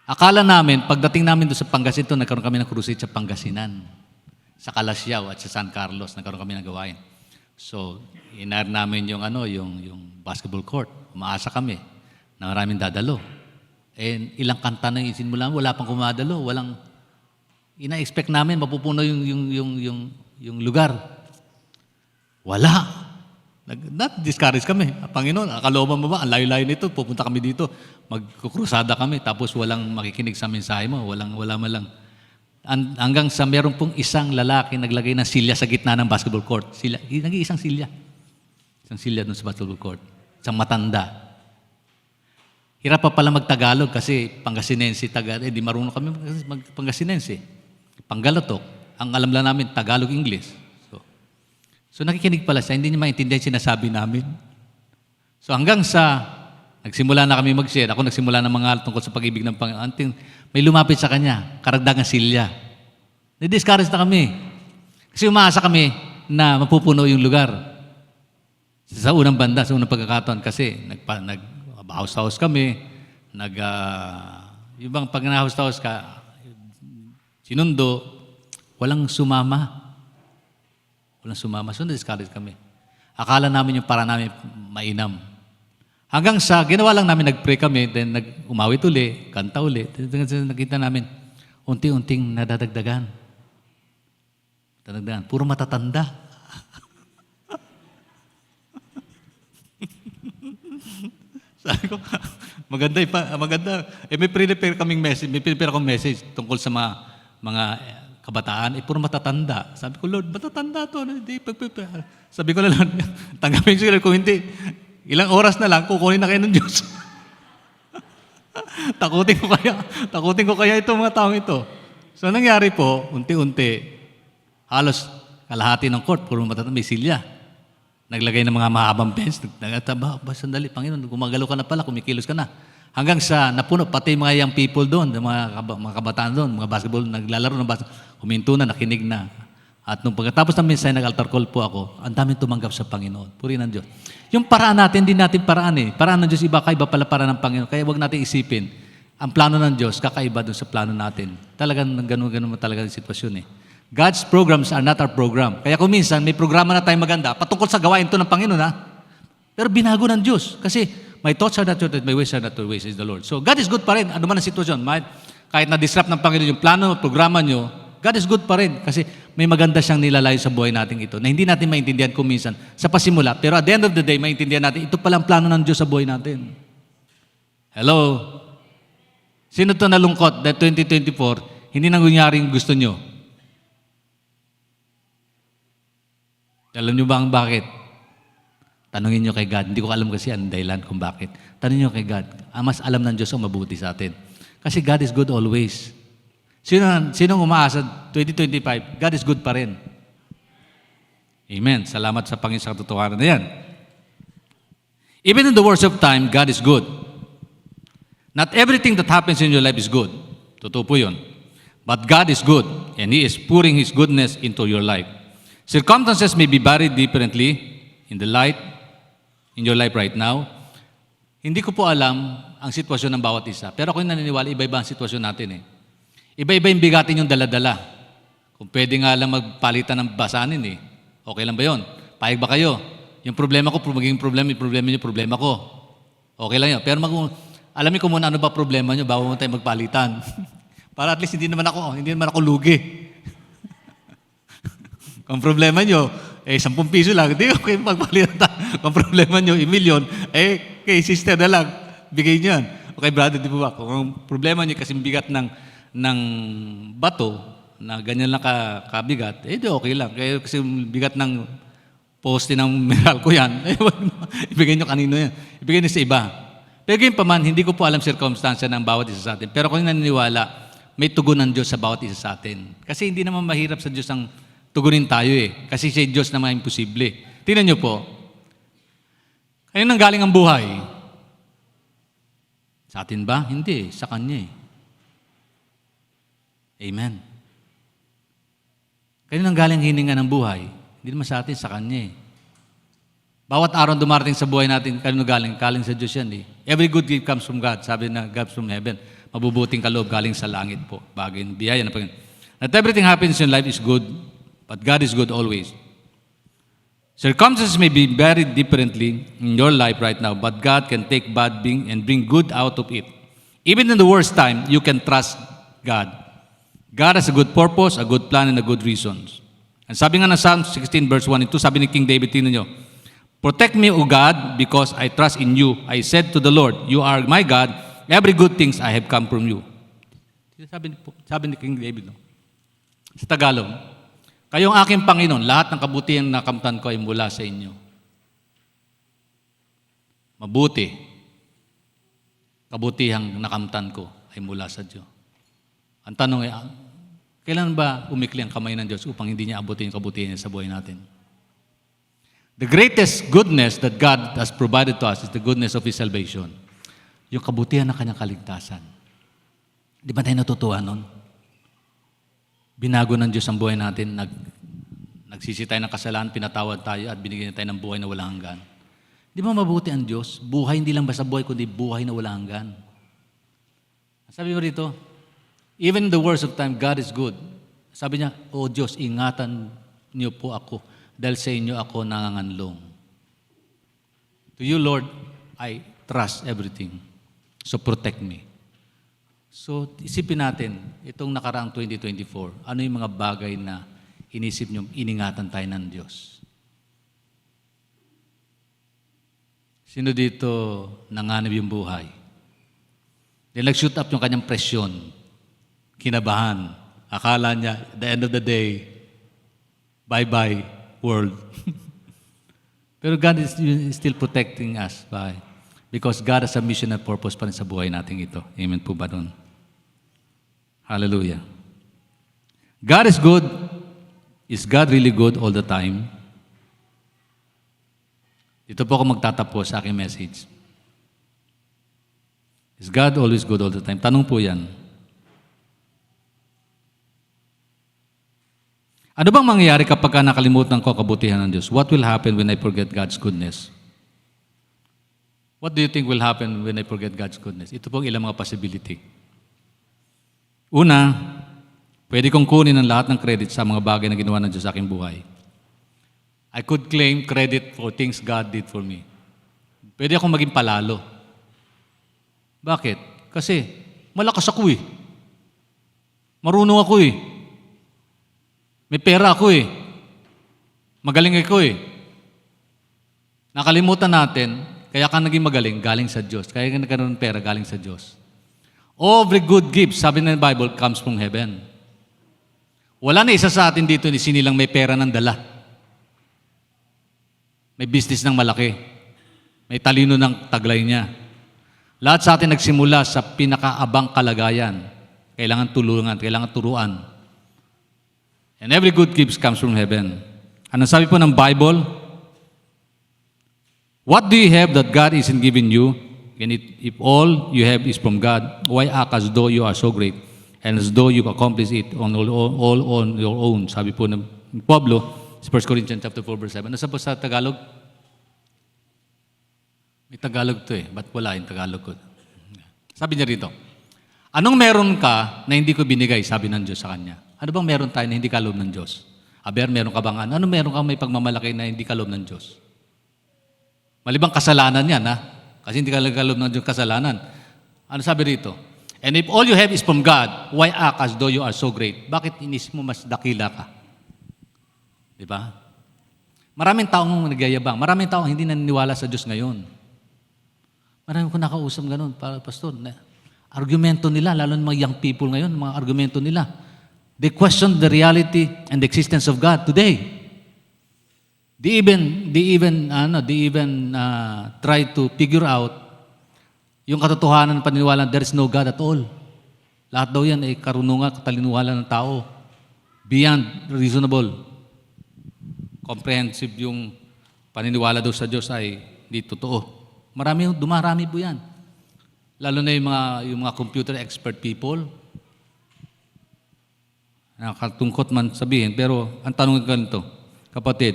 Akala namin, pagdating namin doon sa Pangasinan, nagkaroon kami ng crusade sa Pangasinan. Sa Calasiao at sa San Carlos, nagkaroon kami ng gawain. So, inar namin yung basketball court. Umaasa kami na maraming dadalo. And ilang kanta na isinmula, wala pang kumadalo. Walang, ina-expect namin, mapupuno yung lugar. Wala. Discourage kami. Panginoon, akalooban mo ba? Ang layo-layo nito. Pupunta kami dito. Magkukrusada kami. Tapos walang makikinig sa mensahe mo. Wala man lang. Hanggang sa meron pong isang lalaki naglagay ng silya sa gitna ng basketball court. Nag-iisang silya. Isang silya doon sa basketball court. Isang matanda. Hirap pa pala magtagalog kasi Pangasinense, di marunong kami Pangasinense. Panggalatok. Ang alam lang namin, Tagalog-English. So nakikinig pala siya, hindi niya maintindihan sinasabi namin. So hanggang sa nagsimula na kami mag-share, ako nagsimula ng mga tungkol sa pag-ibig ng Panginoon, may lumapit sa kanya, karagdagang silya. Nidiscourage na kami. Kasi umaasa kami na mapupuno yung lugar. Sa unang banda, sa unang pagkakataon, kasi nag-house-house kami, yung bang pag na-house-house ka, sinundo, walang sumama. Walang sumama. So, na-discourage kami. Akala namin yung para namin mainam. Hanggang sa, ginawa lang namin, nag-pray kami, then umawit uli, kanta uli. Nakita namin, unti-unting nadadagdagan. Puro matatanda. Sabi ko, maganda. May prepare kaming message, may prepare akong message tungkol sa mga kabataan, puro matatanda. Sabi ko, Lord, matatanda to. Sabi ko na lang, tanggapin sila. Kung hindi, ilang oras na lang, kukunin na kayo ng Diyos. takutin ko kaya itong mga taong ito. So, nangyari po, unti-unti, halos kalahati ng court, puro matatanda, may silya. Naglagay ng mga mahabang bench. Sandali, Panginoon, gumagalaw ka na pala, kumikilos ka na. Hanggang sa napuno, pati mga young people doon, mga kabataan doon, mga basketball, naglalaro ng basketball, huminto na, nakinig na. At nung pagkatapos ng mensahe, nag-altar call po ako, ang daming tumanggap sa Panginoon. Purihin ng Diyos. Yung paraan natin, hindi natin paraan eh. Paraan ng Diyos, iba pala paraan ng Panginoon. Kaya huwag natin isipin, ang plano ng Diyos, kakaiba doon sa plano natin. Talagang ganun talaga yung sitwasyon eh. God's programs are not our program. Kaya kung minsan, may programa na tayong maganda, patungkol sa gawain ito ng Panginoon ha. Pero binago ng Diyos. Kasi, my thoughts are not your thoughts, my ways are not your ways, is the Lord. So, God is good pa rin. Ano man ang sitwasyon. Kahit na-disrupt ng Panginoon yung plano, programa nyo, God is good pa rin. Kasi may maganda siyang nilalayo sa buhay natin ito na hindi natin maintindihan kung minsan sa pasimula. Pero at the end of the day, maintindihan natin, ito pala ang plano ng Diyos sa buhay natin. Hello? Sino to nalungkot that 2024, hindi nangyaring gusto nyo? Alam nyo ba ang bakit? Tanungin nyo kay God. Hindi ko alam kasi ang dahilan kung bakit. Tanungin nyo kay God. Mas alam ng Diyos ang mabuti sa atin. Kasi God is good always. Sinong umaasa 2025? God is good pa rin. Amen. Salamat sa Panginoon sa katotohanan na yan. Even in the worst of time, God is good. Not everything that happens in your life is good. Totoo po yun. But God is good, and He is pouring His goodness into your life. Circumstances may be varied differently in your life right now. Hindi ko po alam ang sitwasyon ng bawat isa. Pero ako naniniwala, iba-iba ang sitwasyon natin eh. Iba-iba yung bigatin yung dala-dala. Kung pwede nga lang magpalitan ng basanin eh. Okay lang ba yun? Payag ba kayo? Yung problema ko, magiging problema niyo, problema ko. Okay lang yun. Pero alamin ko muna ano ba problema niyo bago mo tayo magpalitan. Para at least hindi naman ako lugi. Kung problema nyo, 10 piso lang, hindi okay magpalitan. Kung problema nyo, 1 million, kay sister na lang, bigay nyo yan. Okay, brother, di ba? Kung problema nyo kasing bigat ng bato, na ganyan lang kabigat, di okay lang. Kaya kasi bigat ng poste ng meral ko yan, ibigay nyo kanino yan. Ibigay nyo sa iba. Pero ganyan pa man, hindi ko po alam circumstansya ng bawat isa sa atin. Pero kung naniniwala, may tugon ng Diyos sa bawat isa sa atin. Kasi hindi naman mahirap sa Diyos ang tugunin tayo eh. Kasi siya Diyos na mga imposible. Tingnan niyo po. Kayo nang galing ang buhay. Sa atin ba? Hindi. Sa Kanya eh. Amen. Kayo nang galing hininga ng buhay. Hindi naman sa atin, sa Kanya eh. Bawat araw dumarating sa buhay natin, kayo nang galing? Galing sa Diyos yan eh. Every good gift comes from God. Sabi na, God from heaven. Mabubuting kaloob galing sa langit po. Bagay ng biyaya na Panginoon. Not everything happens in life is good. But God is good always. Circumstances may be very differently in your life right now, but God can take bad thing and bring good out of it. Even in the worst time, you can trust God. God has a good purpose, a good plan, and a good reasons. And sabi nga ng Psalm 16 verse 1 and 2, sabi ni King David, tingnan nyo, Protect me, O God, because I trust in you. I said to the Lord, you are my God. Every good things I have come from you. Sabi ni King David, no? Sa Tagalog, kayong aking Panginoon, lahat ng kabutihan na kamtan ko ay mula sa inyo. Mabuti, kabutihang nakamtan ko ay mula sa Diyos. Ang tanong ay, kailan ba umikli ang kamay ng Diyos upang hindi niya abutin yung kabutihan niya sa buhay natin? The greatest goodness that God has provided to us is the goodness of His salvation. Yung kabutihan ng kanyang kaligtasan. Di ba tayo natutuwa nun? Binago ng Diyos ang buhay natin, nagsisi tayo ng kasalanan, pinatawad tayo at binigyan tayo ng buhay na walang hanggan. Di ba mabuti ang Diyos? Buhay hindi lang basta buhay, kundi buhay na walang hanggan. Sabi mo rito, even in the worst of time, God is good. Sabi niya, O Diyos, ingatan niyo po ako dahil sa inyo ako nanganganlong. To you, Lord, I trust everything. So protect me. So isipin natin, itong nakaraang 2024, ano yung mga bagay na inisip niyo, iningatan tayo ng Diyos? Sino dito nanganib yung buhay? Then nag-shoot up yung kanyang presyon. Kinabahan. Akala niya, at the end of the day, bye-bye world. Pero God is still protecting us because God has a mission and purpose pa rin sa buhay natin ito. Amen po ba doon? Hallelujah. God is good. Is God really good all the time? Dito po ako magtatapos sa aking message. Is God always good all the time? Tanong po yan. Ano bang mangyayari kapag nakalimutan ko ang kabutihan ng Diyos? What will happen when I forget God's goodness? What do you think will happen when I forget God's goodness? Ito pong ilang mga possibility. Una, pwede kong kunin ang lahat ng credit sa mga bagay na ginawa ng Diyos sa aking buhay. I could claim credit for things God did for me. Pwede akong maging palalo. Bakit? Kasi malakas ako eh. Marunong ako eh. May pera ako eh. Magaling ako eh. Nakalimutan natin, kaya ka naging magaling, galing sa Diyos. Kaya ka nagkaroon ng pera, galing sa Diyos. Every good gift, sabi ng Bible, comes from heaven. Wala na isa sa atin dito ni sinilang may pera ng dala. May business ng malaki. May talino ng taglay niya. Lahat sa atin nagsimula sa pinakaabang kalagayan. Kailangan tulungan, kailangan turuan. And every good gift comes from heaven. Ano sabi po ng Bible? What do you have that God isn't giving you? And if all you have is from God, why act as though you are so great and as though you accomplish it all on your own? Sabi po ng Pablo, 1 Corinthians chapter 4, verse 7. Nasa po sa Tagalog? May Tagalog to eh. Ba't wala yung Tagalog ko? Sabi niya rito, anong meron ka na hindi ko binigay, sabi ng Diyos sa kanya? Ano bang meron tayo na hindi kaloob ng Diyos? Aber, meron ka bang ano? Ano meron ka may pagmamalaki na hindi kaloob ng Diyos? Malibang kasalanan yan, ha? Kasi hindi ka kaloob ng Diyos kasalanan. Ano sabi rito? And if all you have is from God, why act as though you are so great? Bakit inisip mo mas dakila ka? Di ba? Maraming taong nagyayabang. Maraming taong hindi naniniwala sa Diyos ngayon. Maraming ko nakausap ganun, Pastor. Argumento nila, lalo ng mga young people ngayon, mga argumento nila. They question the reality and the existence of God today. They even try to figure out yung katotohanan ng paniniwala there is no God at all. Lahat daw yan ay karunungan, katalinuhan ng tao. Beyond reasonable. Comprehensive yung paniniwala daw sa Diyos ay hindi totoo. Dumarami po yan. Lalo na yung mga computer expert people. Nakatungkot man sabihin, pero ang tanong ko ganito, kapatid,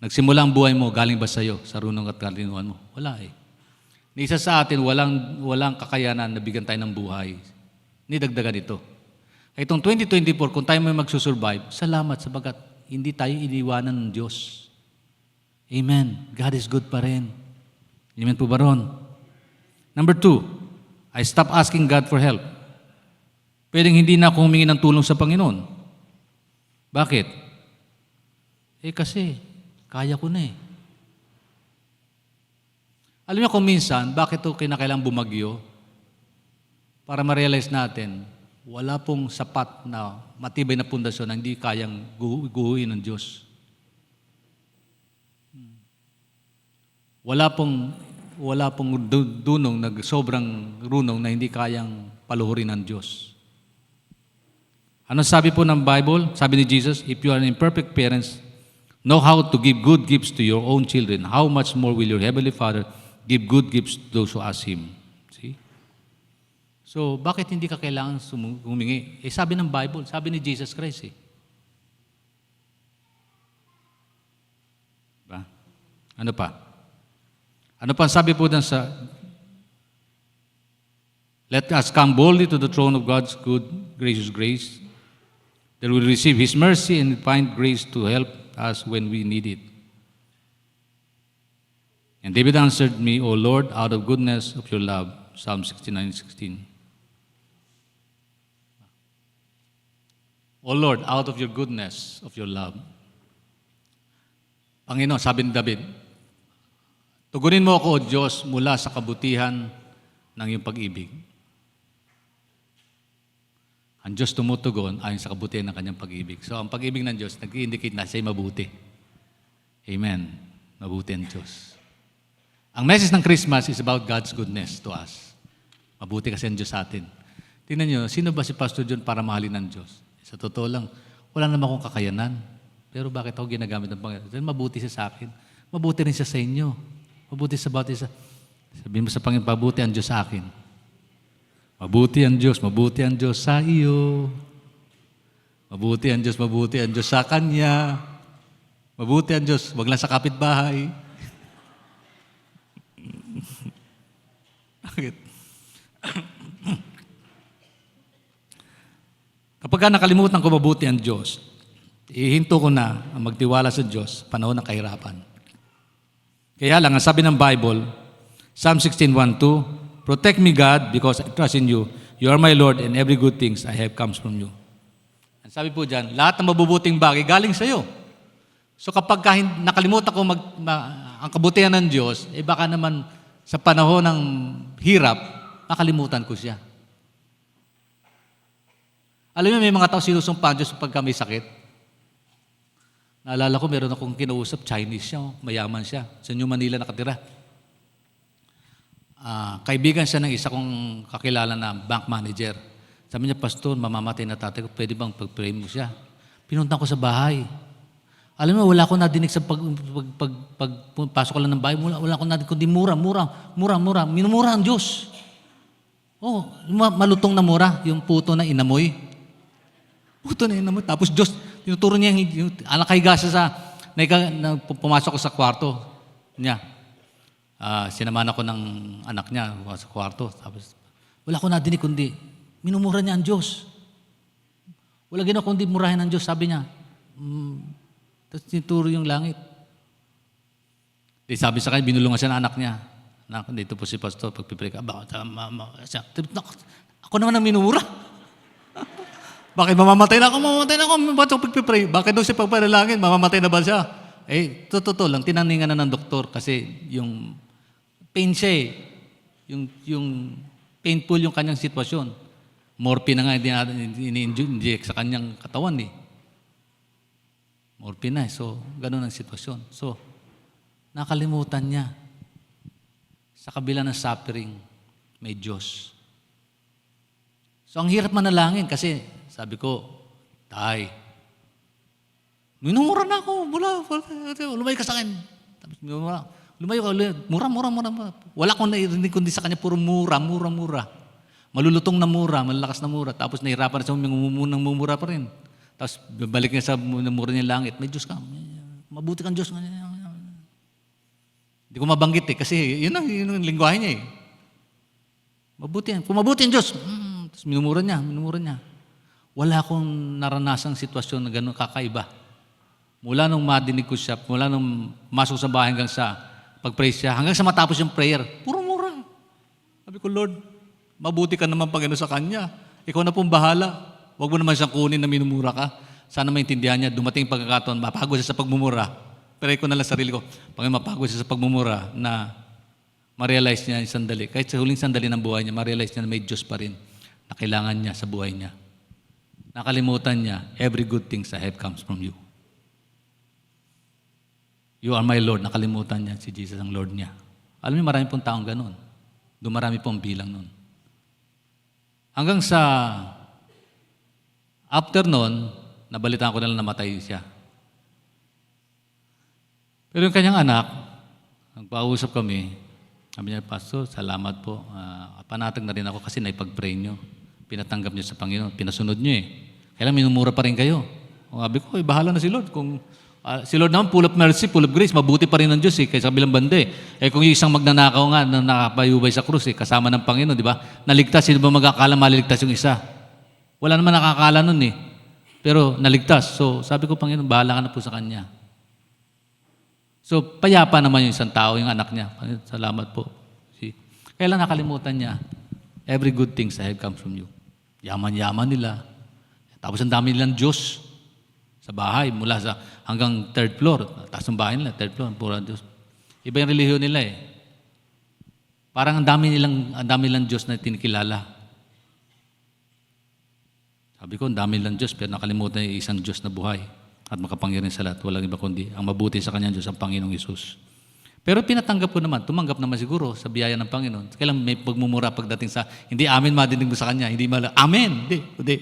nagsimula ang buhay mo, galing ba sa'yo, sa runong at kalinuhan mo? Wala eh. Ni isa sa atin, walang kakayanan na bigyan tayo ng buhay. Nidagdagan ito. Itong 2024, kung tayo may magsusurvive, salamat sabagat hindi tayo iniwanan ng Diyos. Amen. God is good pa rin. Amen po ba ron? Number 2, I stop asking God for help. Pwedeng hindi na ako humingi ng tulong sa Panginoon. Bakit? Kasi, kaya ko na eh. Alam niyo kung minsan, bakit ito kinakailangang bumagyo? Para ma-realize natin, wala pong sapat na matibay na pundasyon na hindi kayang guhuin ng Diyos. Wala pong dunong na sobrang runong na hindi kayang paluhurin ng Diyos. Ano sabi po ng Bible? Sabi ni Jesus, if you are an imperfect parents, know how to give good gifts to your own children, how much more will your Heavenly Father give good gifts to those who ask Him? See? So, bakit hindi ka kailangan humingi? Sabi ng Bible, sabi ni Jesus Christ Diba? Ano pa? Ano pa sabi po dun sa let us come boldly to the throne of God's good, gracious grace, that we will receive His mercy and find grace to help us when we need it. And David answered me, O Lord, out of goodness of your love. Psalm 69:16. O Lord, out of your goodness of your love. Panginoon, sabi ni David, tugunin mo ako, O Diyos, mula sa kabutihan ng iyong pag-ibig. Ang Diyos tumutugon ayon sa kabutihan ng kanyang pag-ibig. So, ang pag-ibig ng Diyos, nag-i-indicate na siya'y mabuti. Amen. Mabuti ang Diyos. Ang message ng Christmas is about God's goodness to us. Mabuti kasi ang Diyos sa atin. Tingnan nyo, sino ba si Pastor John para mahalin ng Diyos? Sa totoo lang, wala naman akong kakayanan. Pero bakit ako ginagamit ng Panginoon? Dahil mabuti siya sa akin. Mabuti rin siya sa inyo. Mabuti sa bawat isa. Sabihin mo sa Panginoon, mabuti ang Diyos sa akin. Mabuti ang Diyos sa iyo. Mabuti ang Diyos sa Kanya. Mabuti ang Diyos, wag lang sa kapitbahay. Bakit? Kapag nakalimutan ko mabuti ang Diyos, ihinto ko na ang magtiwala sa Diyos panahon ng kahirapan. Kaya lang, ang sabi ng Bible, Psalm 16:1-2, protect me, God, because I trust in you. You are my Lord, and every good things I have comes from you. Ang sabi po dyan, lahat ng mabubuting bagay galing sa iyo. So kapag nakalimutan ko ang kabutihan ng Diyos, baka naman sa panahon ng hirap, nakalimutan ko siya. Alam mo, may mga tao sinusumpa ang Diyos pagka may sakit. Naalala ko, meron akong kinausap, Chinese siya, mayaman siya. Sa New Manila nakatira. Kaibigan siya ng isa kong kakilala na bank manager. Sabi niya, Pastor, mamamatay na tatay ko, pwede bang pag-pray mo siya? Pinuntan ko sa bahay. Alam mo, wala akong nadinig sa pagpasok ko lang ng bahay. Wala akong nadinig, kundi mura. Minumura ang Diyos. Oh, malutong na mura, yung puto na inamoy. Puto na inamoy. Tapos Diyos, tinuturo niya yung alakahiga siya pumasok ko sa kwarto niya. Sinamahan ako ng anak niya sa kwarto. Tapos, wala akong nadinig kundi, minumura niya ang Diyos. Wala ginawa kundi murahin ang Diyos, sabi niya. Tapos tinuturo yung langit. Di sabi sa kanya, binulungan siya ng anak niya. Dito po si Pastor, pagpipray ka, ako naman ang minumura. Bakit mamamatay na ako? Bakit ako pagpipray? Bakit daw siya pagpanalangin? Mamamatay na ba siya? Totoo lang, tinaningan na ng doktor kasi yung pain siya yung painful yung kanyang sitwasyon. Morphine na nga ini-inject sa kanyang katawan Morphine na So, ganun ang sitwasyon. So, nakalimutan niya. Sa kabila ng suffering, may Diyos. So, ang hirap manalangin kasi, sabi ko, Tay, minumura na ako, lumay ka sa akin. Tapos, lumayo ka, mura. Wala akong narinig kundi sa kanya, puro mura. Malulutong na mura, malalakas na mura. Tapos, nahirapan na siya, mumura pa rin. Tapos, balik niya sa mura niya langit, may Diyos ka, mabuti kang Diyos. Hindi ko mabanggit kasi yun ang lingwahe niya Mabuti yan. Kung mabuti ang Diyos, tapos minumura niya. Wala akong naranasang sitwasyon na gano'n kakaiba. Mula nung madinig ko siya, mula nung masok sa bahay hanggang sa pag-pray siya, hanggang sa matapos yung prayer, puro mura. Sabi ko, Lord, mabuti ka naman Panginoon sa kanya. Ikaw na pong bahala. Huwag mo naman siyang kunin na minumura ka. Sana maintindihan niya, dumating pagkakataon, mapagod siya sa pagmumura. Pray ko na lang sarili ko, Panginoon, mapagod siya sa pagmumura na ma-realize niya yung sandali. Kahit sa huling sandali ng buhay niya, ma-realize niya na may Diyos pa rin na kailangan niya sa buhay niya. Nakalimutan niya, every good thing sa have comes from you. You are my Lord. Nakalimutan niya si Jesus ang Lord niya. Alam niyo, marami pong taong ganun. Dumarami pong bilang nun. Hanggang sa after nun, nabalitaan ko na lang namatay siya. Pero yung kanyang anak, nagpausap kami, sabi niya, Pastor, salamat po. Panatag na rin ako kasi naipag-pray niyo. Pinatanggap niyo sa Panginoon. Pinasunod niyo eh. Kailan minumura pa rin kayo. Sabi ko, bahala na si Lord. Kung si Lord naman, full of mercy, full of grace, mabuti pa rin ng Diyos eh, kaysa kabilang banda eh. Kung yung isang magnanakaw nga na nakapayubay sa krus eh, kasama ng Panginoon, di ba? Naligtas, sino ba mag-akala maliligtas yung isa? Wala naman nakakala nun eh. Pero naligtas. So sabi ko, Panginoon, bahala ka na po sa kanya. So payapa naman yung isang tao, yung anak niya. Panginoon, salamat po. Kailan nakalimutan niya, every good thing sa head comes from you. Yaman-yaman nila. Tapos ang dami nilang Diyos sa bahay, mula sa hanggang third floor. Taas ng bahay nila, third floor, pura Diyos. Iba yung relihiyon nila eh. Parang ang dami nilang Diyos na tinikilala. Sabi ko, ang dami nilang Diyos, pero nakalimutan yung isang Diyos na buhay at makapangyarihan sa lahat. Walang iba kundi ang mabuti sa kanyang Diyos, ang Panginoong Hesus. Pero pinatanggap ko naman, tumanggap naman siguro sa biyaya ng Panginoon. Kailan may pagmumura pagdating sa, hindi amen madinig mo sa kanya, hindi amen, hindi.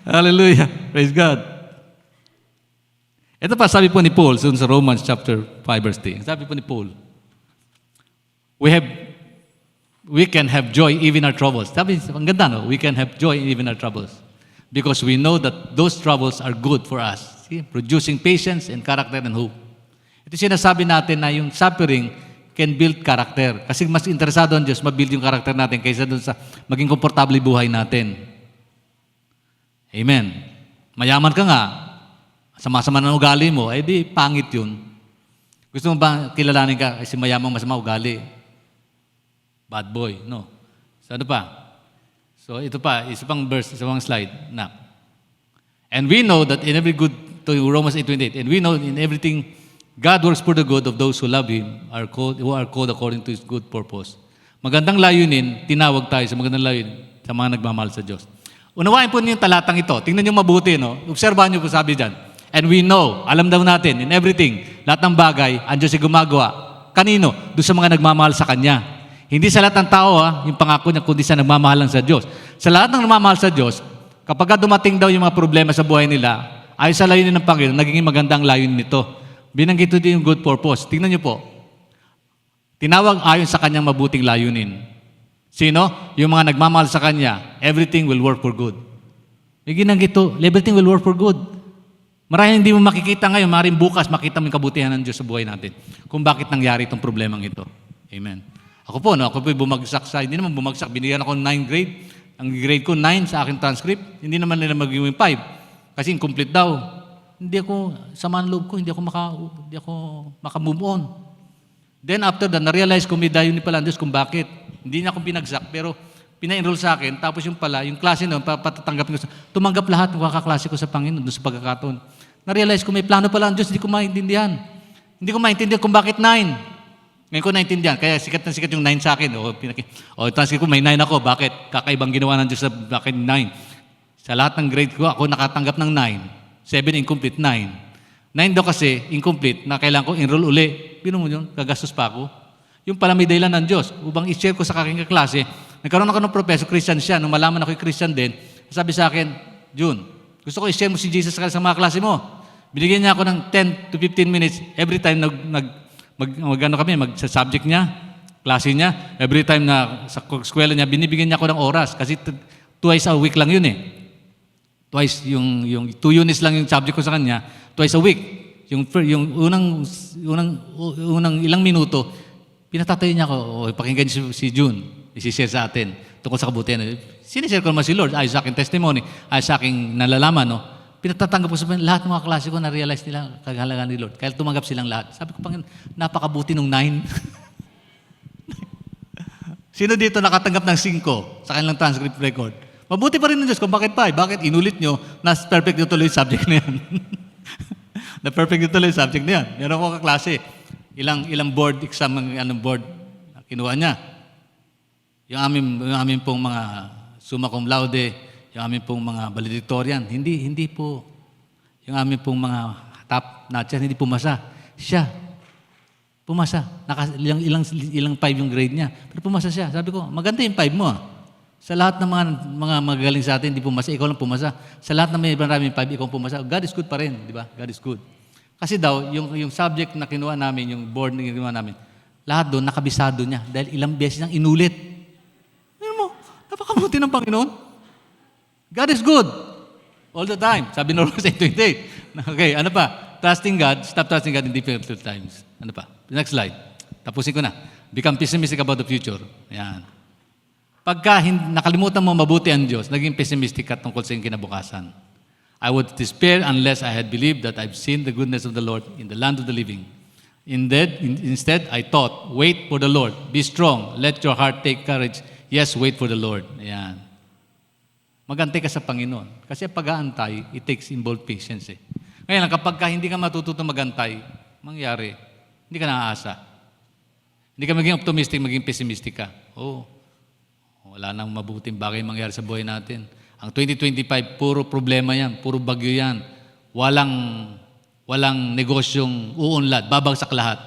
Hallelujah. Praise God. Ito pa, sabi po ni Paul sa Romans chapter 5 verse 3. Sabi po ni Paul, we can have joy even our troubles. Sabi, ang ganda, no? We can have joy even our troubles. Because we know that those troubles are good for us. See? Producing patience and character and hope. Ito sinasabi natin na yung suffering can build character. Kasi mas interesado ang Diyos, mabuild yung character natin kaysa dun sa maging komportable buhay natin. Amen. Mayaman ka nga, sama-sama ng ugali mo, eh di pangit yun. Gusto mo ba kilalanin ka kasi mayamang masama ugali? Bad boy, no? So ano pa? So ito pa, isa pang verse, isa pang slide. Na. And we know that in every good, to Romans 8:28, and we know in everything, God works for the good of those who love Him, who are called according to His good purpose. Magandang layunin, tinawag tayo sa magandang layunin sa mga nagmamahal sa Diyos. Unawain po niyo yung talatang ito. Tingnan niyo mabuti, no? Obserbahan niyo po sabi dyan. And we know, alam daw natin, in everything, lahat ng bagay, ang Diyos ay gumagawa. Kanino? Doon sa mga nagmamahal sa Kanya. Hindi sa lahat ng tao, yung pangako niya, kundi sa nagmamahal lang sa Diyos. Sa lahat ng nagmamahal sa Diyos, kapag dumating daw yung mga problema sa buhay nila, ayon sa layunin ng Panginoon, naging magandang layunin nito. Binanggit ito din yung good purpose. Tingnan niyo po. Tinawag ayon sa kanyang mabuting layunin. Sino? Yung mga nagmamahal sa Kanya, everything will work for good. May ginanggit ito, everything will work for good. Maraming hindi mo makikita ngayon, maraming bukas makita mo yung kabutihan ng Diyos sa buhay natin kung bakit nangyari itong problemang ito. Amen. Ako po bumagsak hindi naman bumagsak, binigyan ako ng 9 grade. Ang grade ko 9 sa aking transcript, hindi naman nila magiging 5. Kasi incomplete daw. Hindi ako, sama ng loob ko, hindi ako maka-move on. Then after that, na-realize ko may dayunin pala ang Diyos kung bakit. Hindi niya akong pinagsak, pero pina-enroll sa akin. Tapos yung klase noon, patatanggapin ko. Tumanggap lahat ng kaklase ko sa Panginoon doon sa pagkakataon. Na-realize ko may plano pala ang Diyos, hindi ko maintindihan. Hindi ko maintindihan kung bakit 9. Ngayon ko naintindihan, kaya sikat na sikat yung 9 sa akin. Transcript ko, may 9 ako. Bakit? Kakaibang ginawa ng Diyos sa bakit 9. Sa lahat ng grade ko, ako nakatanggap ng 9. 7 incomplete, 9. 9 daw kasi incomplete na kailangan ko enroll uli. Bino mo yun, gagastos pa ako. Yung pala may dahilan ng Diyos. Upang i-share ko sa aking kaklase, nagkaroon ako ng professor, Christian siya. Nung malaman ako Christian din, sabi sa akin, June, gusto ko i-share mo si Jesus sa mga klase mo. Binigyan niya ako ng 10 to 15 minutes every time mag-subject niya, klase niya. Every time na sa eskwela niya, binibigyan niya ako ng oras. Kasi twice a week lang yun eh. Twice, yung 2 units lang yung subject ko sa kanya, twice a week. Yung unang ilang minuto, pinatatayo niya ako, pakinggan si June, isi-share sa atin tungkol sa kabutihan. Sinishare ko naman si Lord, ay sa aking testimony, ay sa aking nalalaman, no? Pinatatanggap ko sa lahat ng mga klase ko, na-realize nila kagalagan ni Lord. Kaya tumanggap silang lahat. Sabi ko, Panginoon, napakabuti nung 9. Sino dito nakatanggap ng 5 sa kanilang transcript record? Mabuti pa rin ng Diyos kung bakit 5. Bakit inulit nyo, na perfect nyo tuloy yung subject na yan. Na-perfect ito lang yung subject na yan. Meron ko kaklase. Ilang board exam ang board na kinuha niya. Yung amin pong mga summa cum laude, yung amin pong mga valedictorian, hindi po. Yung amin pong mga top notcher, hindi pumasa. Siya, pumasa. Ilang 5 yung grade niya. Pero pumasa siya. Sabi ko, maganda yung 5 mo. Sa lahat ng mga magagaling sa atin, hindi pumasa, ikaw lang pumasa. Sa lahat ng may maraming 5, ikaw pumasa. God is good pa rin, di ba? God is good. Kasi daw, yung subject na kinuha namin, yung board na kinuha namin, lahat doon, nakabisado niya. Dahil ilang beses niyang inulit. Ano mo, napakabuti ng Panginoon. God is good. All the time. Sabi ng Romans 8:28. Okay, ano pa? Trusting God, stop trusting God in difficult times. Ano pa? Next slide. Tapusin ko na. Become pessimistic about the future. Ayan. Pagka nakalimutan mo mabuti ang Diyos, naging pessimistic ka tungkol sa iyong kinabukasan. I would despair unless I had believed that I've seen the goodness of the Lord in the land of the living. Instead, I thought, wait for the Lord. Be strong. Let your heart take courage. Yes, wait for the Lord. Ayan. Magantay ka sa Panginoon. Kasi pag-aantay, it takes involved patience eh. Ngayon, kapag hindi ka matututo magantay, mangyari, hindi ka naaasa. Hindi ka maging optimistic, maging pessimistic ka. Wala nang mabuting bagay mangyari sa buhay natin. Ang 2025, puro problema yan, puro bagyo yan. Walang negosyong uunlad, babagsak lahat.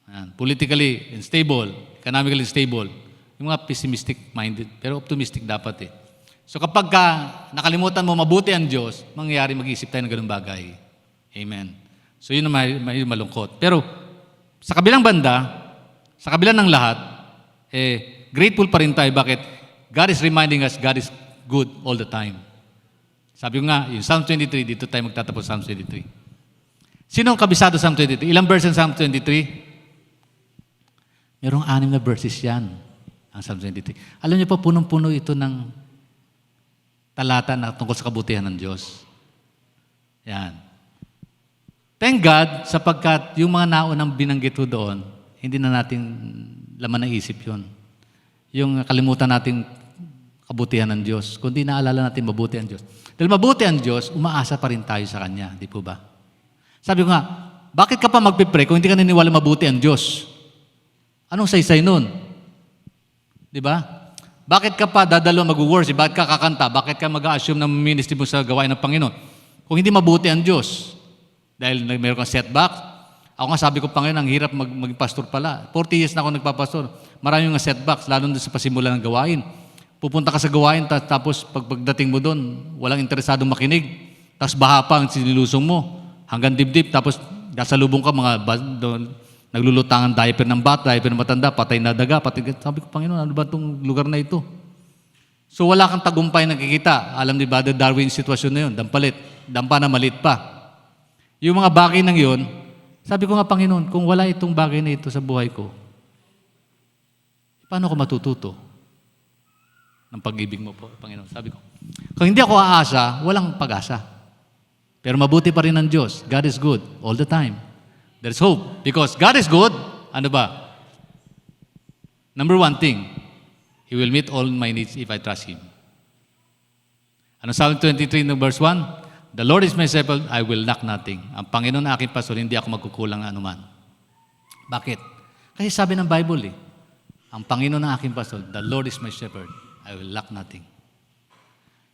Ayan. Politically unstable, economically unstable. Yung mga pessimistic minded, pero optimistic dapat eh. So kapag nakalimutan mo mabuti ang Diyos, mangyayari mag-iisip tayo ng ganung bagay. Amen. So yun ang may malungkot. Pero sa kabilang banda, sa kabilang ng lahat, grateful pa rin tayo. Bakit? God is reminding us God is good all the time. Sabi ko nga, yung Psalm 23, dito tayo magtatapos Psalm 23. Sino ang kabisado Psalm 23? Ilang verses Psalm 23? Merong 6 na verses yan, ang Psalm 23. Alam niyo po, punong-puno ito ng talata na tungkol sa kabutihan ng Diyos. Yan. Thank God, sapagkat yung mga naunang binanggit ko doon, hindi na natin laman ng isip yun. Yung kalimutan nating kabutihan ng Diyos, kundi naalala natin mabuti ang Diyos. Dahil mabuti ang Diyos, umaasa pa rin tayo sa Kanya. Di po ba? Sabi ko nga, bakit ka pa magpipray kung hindi ka naniniwala mabuti ang Diyos? Anong saysay nun? Di ba? Bakit ka pa dadalo mag-worship? Bakit ka kakanta? Bakit ka mag-assume ng ministry mo sa gawain ng Panginoon? Kung hindi mabuti ang Diyos, dahil mayroon kang setback, ako nga sabi ko, Panginoon, ang hirap maging pastor pala. 40 years na ako nagpapastor. Marami mga setbacks, lalo na sa pasimula ng gawain. Pupunta ka sa gawain, tapos pagdating mo doon, walang interesadong makinig. Tapos baha pa ang sinilusong mo. Hanggang dibdib, tapos nasalubong ka doon, naglulutangan diaper ng bata, diaper ng matanda, patay na daga, sabi ko, Panginoon, ano ba itong lugar na ito? So wala kang tagumpay nakikita. Alam ni Brother Darwin yung sitwasyon na yun, dampa na maliit pa. Yung mga bagay nang yun, sabi ko nga, Panginoon, kung wala itong bagay na ito sa buhay ko, paano ko matututo ng pag-ibig mo po, Panginoon? Sabi ko, kung hindi ako aasa, walang pag-asa. Pero mabuti pa rin ang Diyos. God is good all the time. There's hope. Because God is good, ano ba? Number one thing, He will meet all my needs if I trust Him. Ano Psalm 23 no verse 1? The Lord is my shepherd, I will lack nothing. Ang Panginoon na aking pastor, hindi ako magkukulang anuman. Bakit? Kasi sabi ng Bible ang Panginoon na aking pastor, the Lord is my shepherd, I will lack nothing.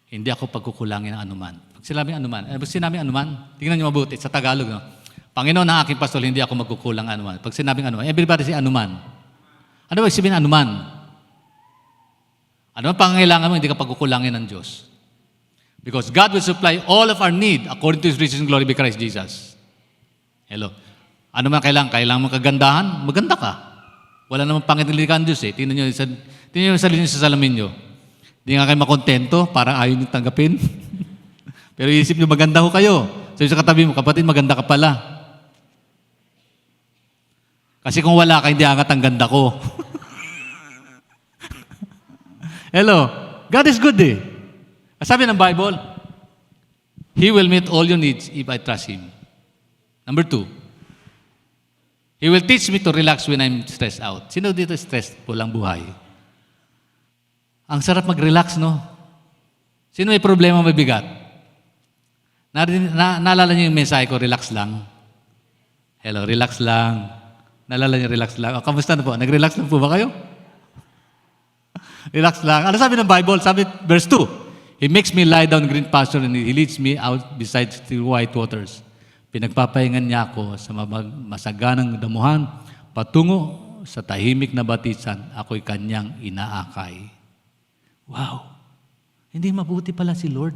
Hindi ako pagkukulangin ng anuman. Pag sinabing anuman, tingnan niyo mabuti, sa Tagalog, no? Panginoon na aking pastor, hindi ako magkukulang anuman. Pag sinabing anuman, everybody say anuman. Ano ba sabihin anuman? Ano ang pangangailangan mo, hindi ka pagkukulangin ng Diyos. Because God will supply all of our need according to His riches and glory by Christ Jesus. Hello. Ano man kailangan mo kagandahan, maganda ka. Wala namang pangitilikan Diyos eh. Tingnan niyo yung sarili niyo sa salamin niyo. Hindi nga kayo makontento, para ayaw niyo tanggapin. Pero isip niyo, maganda ko kayo. Sabi sa katabi mo, kapatid, maganda ka pala. Kasi kung wala ka, hindi angat ang ganda ko. Hello. God is good eh. Sabi ng Bible, He will meet all your needs if I trust Him. Number 2, He will teach me to relax when I'm stressed out. Sino dito stressful ang buhay? Ang sarap mag-relax, no? Sino may problema mabigat? Naalala niyo yung mensahe ko, relax lang? Hello, relax lang. Naalala niyo, relax lang. O, kamusta na po? Nag-relax lang po ba kayo? Relax lang. Ano sabi ng Bible? Sabi, verse 2, He makes me lie down in green pasture and He leads me out beside still white waters. Pinagpapahingan niya ako sa masaganang damuhan, patungo sa tahimik na batisan, ako'y kanyang inaakay. Wow! Hindi mabuti pala si Lord.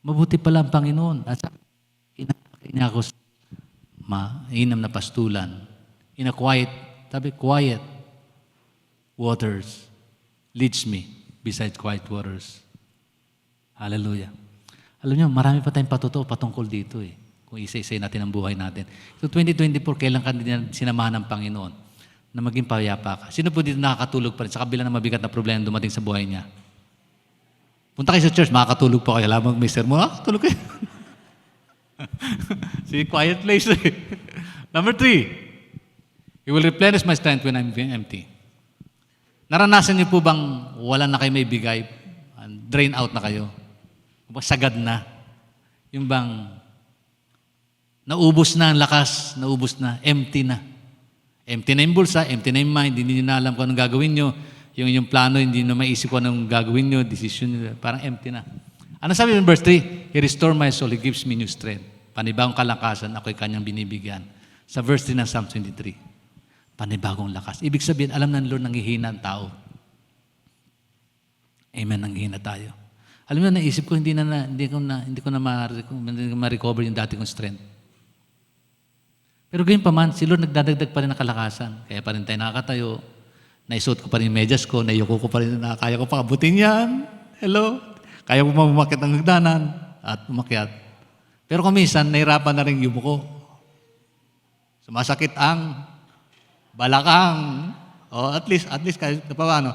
Mabuti pala ang Panginoon. At inaakay niya ako sa mainam na pastulan. In a quiet, sabi, quiet waters leads me beside quiet waters. Hallelujah. Alam niyo, marami pa tayong patungkol dito eh. Kung isa-isay natin ang buhay natin. So 2024, kailan ka din sinamahan ng Panginoon na maging payapa ka? Sino po dito nakakatulog pa rin sa kabila ng mabigat na problema dumating sa buhay niya? Punta kayo sa church, makakatulog pa kayo. Lamang may sermon, tulog kayo. See, quiet place eh. Number 3, He will replenish my strength when I'm empty. Naranasan niyo po bang wala na kayo may bigay, drain out na kayo? Sagad na. Yung bang naubos na ang lakas, naubos na, empty na. Empty na yung bulsa, empty na yung mind, hindi nyo na alam kung anong gagawin nyo. Yung plano, hindi nyo maisip kung anong gagawin nyo, decision nyo, parang empty na. Ano sabi ng verse 3? He restores my soul, He gives me new strength. Panibagong kalakasan, ako'y kanyang binibigyan. Sa verse 3 ng Psalm 23. Panibagong lakas. Ibig sabihin, alam ng Lord, nanghihina ang tao. Amen, nanghihina tayo. Alam mo, naisip ko, hindi ko na ma-recover yung dati kong strength. Pero gayon pa man, si Lord nagdadagdag pa rin ng kalakasan. Kaya pa rin tayo nakakatayo. Naisuot ko pa rin yung medyas ko, naiyuko ko pa rin na kaya ko pa abutin yan. Hello? Kaya ko mamakit ng hagdanan at umakyat. Pero kung minsan, nahirapan na rin yumuko. Sumasakit ang balakang. O at least kahit na paano,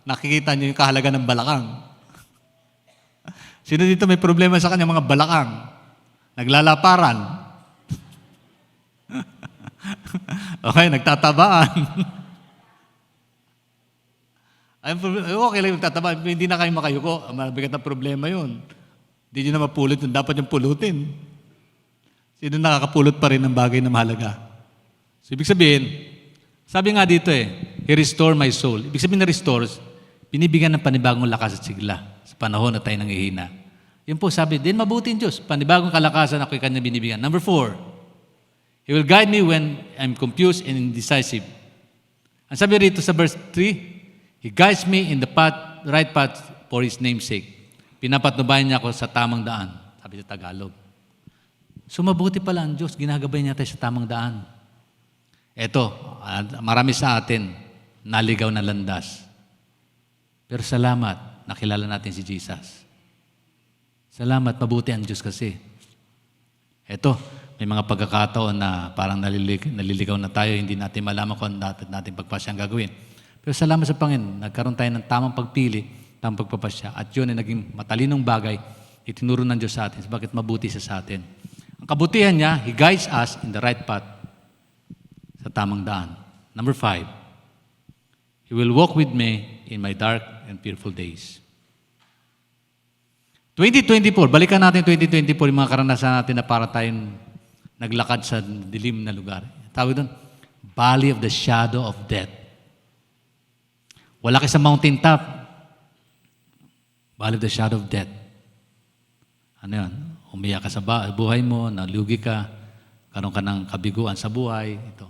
nakikita niyo yung kahalaga ng balakang. Sino dito may problema sa kanya mga balakang? Naglalaparan. Okay, nagtatabaan. Okay lang yung tatabaan, hindi na kayo makayuko. Mabigat na problema yun. Hindi nyo na mapulot yun. Dapat yung pulutin. Sino nakakapulot pa rin ng bagay na mahalaga? So, ibig sabihin, sabi nga dito He restore my soul. Ibig sabihin na restores, binibigyan ng panibagong lakas at sigla sa panahon na tayo nanghihina. Yun po sabi, din mabuti yung Diyos. Panibagong kalakasan ako'y kanya binibigyan. Number 4, He will guide me when I'm confused and indecisive. Ang sabi rito sa verse 3, He guides me in the right path for His name's sake. Pinapatnubayan niya ako sa tamang daan. Sabi sa Tagalog. So mabuti pala ang Diyos, ginagabay niya tayo sa tamang daan. Eto, marami sa atin, naligaw na landas. Pero salamat, nakilala natin si Jesus. Salamat, mabuti ang Diyos kasi. Eto, may mga pagkakataon na parang naliligaw na tayo, hindi natin malaman kung dapat natin pagpasyang gagawin. Pero salamat sa Panginoon, nagkaroon tayo ng tamang pagpili, tamang pagpapasya. At yun ay naging matalinong bagay, itinuro ng Diyos sa atin. Bakit mabuti siya sa atin? Ang kabutihan niya, He guides us in the right path, sa tamang daan. Number 5, He will walk with me in my dark and fearful days. 2024, balikan natin 2024, yung mga karanasan natin na para tayong naglakad sa dilim na lugar. Tawag doon, Valley of the Shadow of Death. Wala kayo sa mountain top. Valley of the Shadow of Death. Ano yun? Umiyak ka sa buhay mo, nalugi ka, karoon ka ng kabiguan sa buhay. Ito.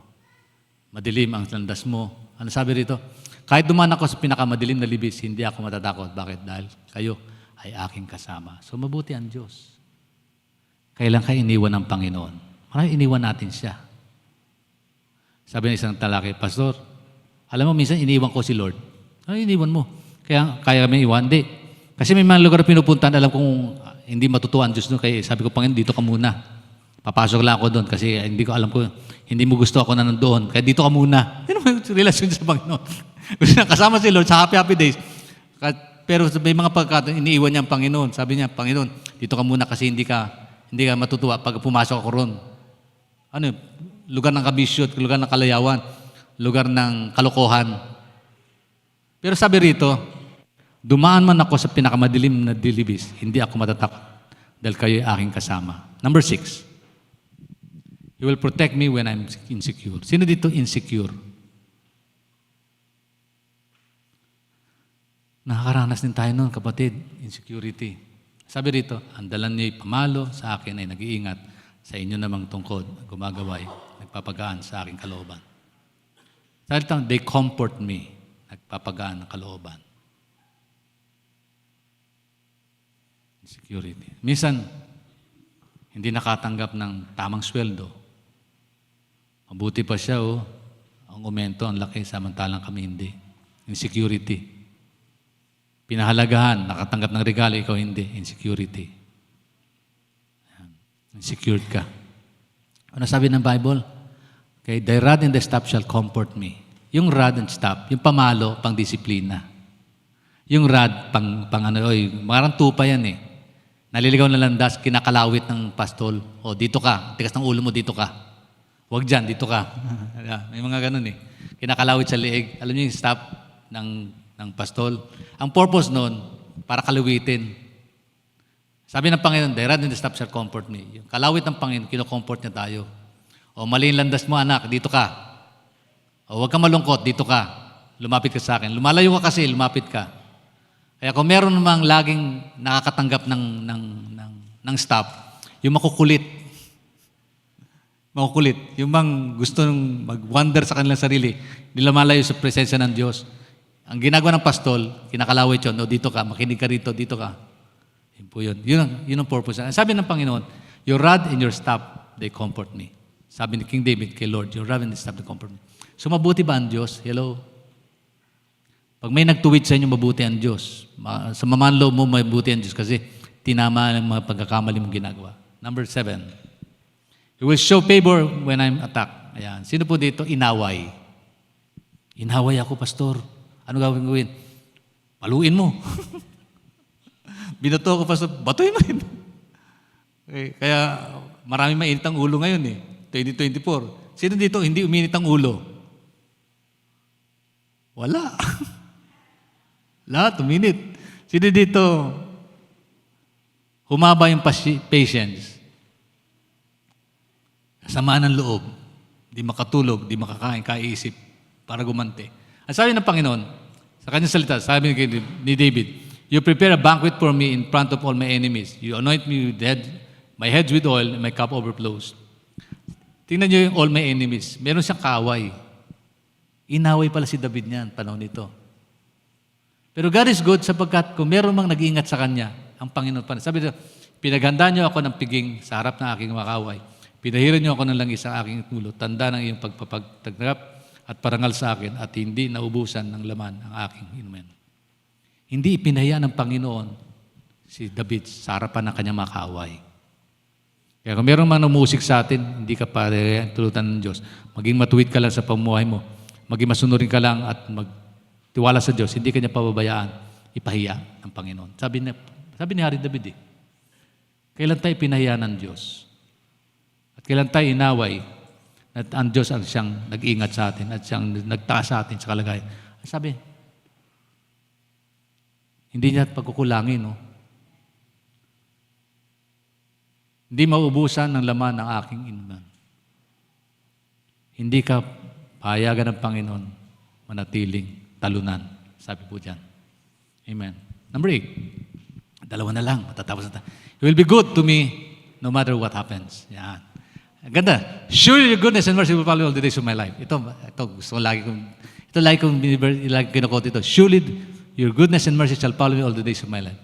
Madilim ang landas mo. Ano sabi rito? Kahit dumaan ako sa pinakamadilim na libis, hindi ako matatakot. Bakit? Dahil kayo ay aking kasama. So mabuti ang Diyos. Kailan kayo iniwan ng Panginoon? Marami iniwan natin siya. Sabi ng isang talaki, Pastor, alam mo, minsan iniwan ko si Lord. Ano iniwan mo? Kaya kami iwan? Hindi. Kasi may mga lugar na pinupuntahan, alam kong hindi matutuwa ang Diyos doon. Kaya sabi ko, Panginoon, dito ka muna. Papasok lang ako doon kasi hindi ko alam ko, hindi mo gusto ako na nandoon. Kaya dito ka muna. Ano mo yung relasyon sa Panginoon? Gusto na kasama si Lord sa happy days. Pero may mga pagkataon, iniiwan niya ang Panginoon. Sabi niya, Panginoon, dito ka muna kasi hindi ka matutuwa pag pumasok ako roon. Ano, lugar ng kabisyo, lugar ng kalayawan, lugar ng kalokohan. Pero sabi rito, dumaan man ako sa pinakamadilim na dilibis, hindi ako matatakot. dahil kayo ay aking kasama. Number 6, He will protect me when I'm insecure. Sino dito insecure? Nakakaranas din tayo noon, kapatid, insecurity. Sabi rito, ang dalan niyo'y pamalo, sa akin ay nag-iingat, sa inyo namang tungkod, gumagaway, nagpapagaan sa aking kalooban. Sabi rito, they comfort me, nagpapagaan ng kalooban. Insecurity. Minsan, hindi nakatanggap ng tamang sweldo. Mabuti pa siya, ang aumento, ang laki, samantalang kami hindi. Insecurity. Pinahalagahan, nakatanggap ng regalo, ikaw hindi. Insecurity. Insecure ka. Ano sabi ng Bible? Okay, the rod and the staff shall comfort me. Yung rod and staff, yung pamalo, pang disiplina. Yung rod, marang tupa yan eh. Naliligaw na landas, kinakalawit ng pastol. O, dito ka. Tigas ng ulo mo, dito ka. Huwag dyan, dito ka. May mga ganun eh. Kinakalawit sa liig. Alam niyo yung staff ng pastol. Ang purpose nun, para kalawitin. Sabi ng Panginoon, the rod and the staff shall comfort me. Yung kalawit ng Panginoon, kino-comfort niya tayo. O, mali yung landas mo, anak, dito ka. O, huwag ka malungkot, dito ka. Lumapit ka sa akin. Lumalayo ka kasi, lumapit ka. Kaya kung meron namang laging nakakatanggap ng staff, yung makukulit. Yung mang gusto nung mag-wonder sa kanilang sarili, nila malayo sa presensya ng Diyos. Ang ginagawa ng pastol, kinakalawit yun, dito ka, makinig ka rito, dito ka. Yun po yun. Yun ang purpose. Sabi ng Panginoon, your rod and your staff, they comfort me. Sabi ni King David kay Lord, your rod and your staff, they comfort me. So mabuti ba ang Diyos? Hello? Pag may nagtuwid sa inyo, mabuti ang Diyos. Sa mamanloob mo, mabuti ang Diyos kasi tinama ang mga pagkakamali mong ginagawa. Number 7, He will show favor when I'm attacked. Ayan. Sino po dito? Inaway. Inaway ako, pastor. Ano gawin? Paluin mo. Binato ako, pastor. Batuin mo rin. Okay. Kaya marami mainit ang ulo ngayon eh. 2024. Sino dito hindi uminit ang ulo? Wala. Lahat uminit. Sino dito humaba yung patience? Samaan ng loob. Di makatulog, di makakain, kaiisip para gumante. Ang sabi ng Panginoon, sa kanyang salita, sabi ni David, you prepare a banquet for me in front of all my enemies. You anoint me with my head with oil, and my cup overflows. Tingnan niyo yung all my enemies. Meron siyang kaaway. Inaway pala si David niyan, panahon nito. Pero God is good sapagkat kung meron mang nag-iingat sa kanya, ang Panginoon pa. Sabi niya, pinaghandaan niyo ako ng piging sa harap ng aking makaway. Pinahiran niyo ako ng langis sa aking ulo. Tanda ng iyong pagpapagtanggap at parangal sa akin at hindi naubusan ng laman ang aking inumin. Hindi ipinahiya ng Panginoon si David sa harapan ng kanyang makaway. Kaya kung meron man umusik sa atin, hindi ka pa tulutan ng Diyos. Maging matuwid ka lang sa pamuhay mo. Maging masunurin ka lang at magtiwala sa Diyos. Hindi ka niya pababayaan. Ipahiya ng Panginoon. Sabi ni Hari David kailan tayo pinahiya ng Diyos? At kailan tayo inaway at ang Diyos ang siyang nag-ingat sa atin at siyang nagtaas sa atin sa kalagayan. Sabi, hindi niya pagkukulangin, no? Hindi maubusan ng laman ng aking inuman. Hindi ka pahayagan ng Panginoon manatiling talunan. Sabi po dyan. Amen. Number 8. Dalawa na lang. Matatapos na tayo. It will be good to me no matter what happens. Yan. Ganda. Surely your goodness and mercy will follow all the days of my life. Ito gusto ko lagi kong kinukot ito. Surely your goodness and mercy shall follow me all the days of my life.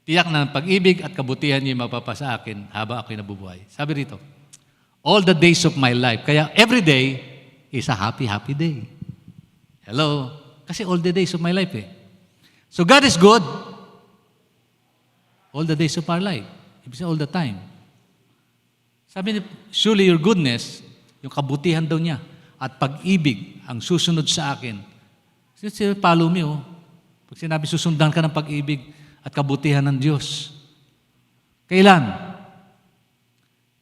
Tiyak na pag-ibig at kabutihan niyo mapapasa akin habang ako'y nabubuhay. Sabi rito, all the days of my life. Kaya every day is a happy, happy day. Hello? Kasi all the days of my life eh. So God is good all the days of our life. Ibig sabihin all the time. Sabi niya, surely your goodness, yung kabutihan daw niya, at pag-ibig ang susunod sa akin. Follow me, oh. Pag sinabi, susundan ka ng pag-ibig at kabutihan ng Diyos. Kailan?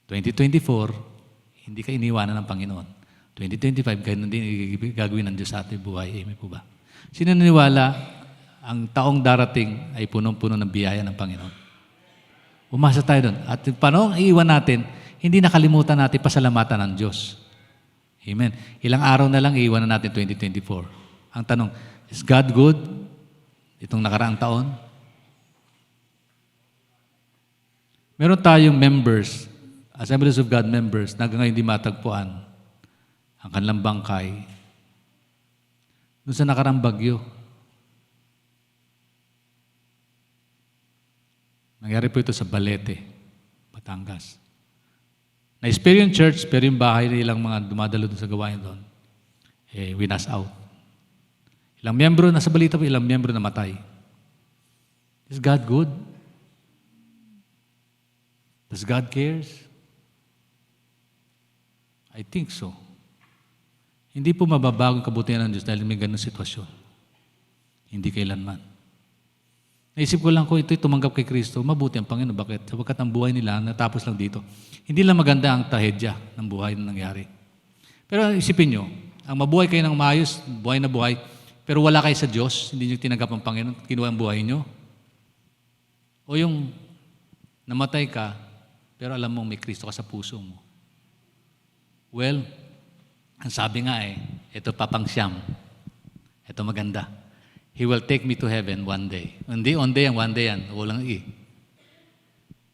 2024, hindi ka iniwanan ng Panginoon. 2025, ganun din gagawin ng Diyos sa ating buhay. Amen po ba? Sino naniwala ang taong darating ay punong-puno ng biyaya ng Panginoon? Umasa tayo doon. At paano ang iiwan natin, hindi nakalimutan natin pasalamatan ng Diyos. Amen. Ilang araw na lang iiwan na natin 2024. Ang tanong, is God good? Itong nakaraang taon? Meron tayong members, Assemblies of God members, na hanggang ngayon hindi matagpuan ang kanilang bangkay doon sa nakaraang bagyo. Nangyari po ito sa Balete, Batangas. Na-experience church, pero yung bahay na ilang mga dumadalo doon sa gawain doon, winas out. Ilang miyembro, nasa balita po, ilang miyembro namatay. Is God good? Does God cares? I think so. Hindi po mababago ang kabutihan ng Diyos dahil may ganun sitwasyon. Hindi kailanman. Naisip ko lang kung ito'y tumanggap kay Kristo, mabuti ang Panginoon. Bakit? Sapagkat ang buhay nila natapos lang dito. Hindi lang maganda ang trahedya ng buhay na nangyari. Pero isipin nyo, ang mabuhay kayo ng maayos, buhay na buhay, pero wala kayo sa Diyos, hindi nyo tinanggap ang Panginoon, kinuha ang buhay nyo. O yung namatay ka, pero alam mong may Kristo ka sa puso mo. Well, ang sabi nga ito papangsyam. Ito maganda. He will take me to heaven one day. Hindi, one day yan. Walang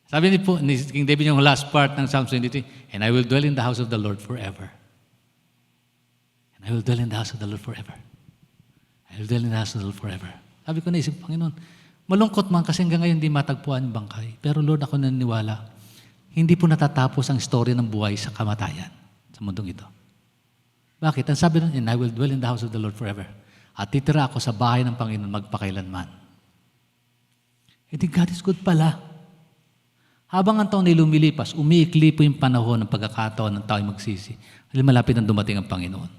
Sabi ni King David yung last part ng Psalm 23, and I will dwell in the house of the Lord forever. And I will dwell in the house of the Lord forever. I will dwell in the house of the Lord forever. Sabi ko naisip, Panginoon, malungkot man kasi hanggang ngayon hindi matagpuan yung bangkay. Pero Lord, ako naniniwala, hindi po natatapos ang story ng buhay sa kamatayan sa mundong ito. Bakit? Ang sabi nun, and I will dwell in the house of the Lord forever. At titira ako sa bahay ng Panginoon magpakailanman. God is good pala. Habang ang taon ay lumilipas, umiikli po yung panahon ng pagkakataon ng tao'y magsisi. Dahil malapit na dumating ang Panginoon.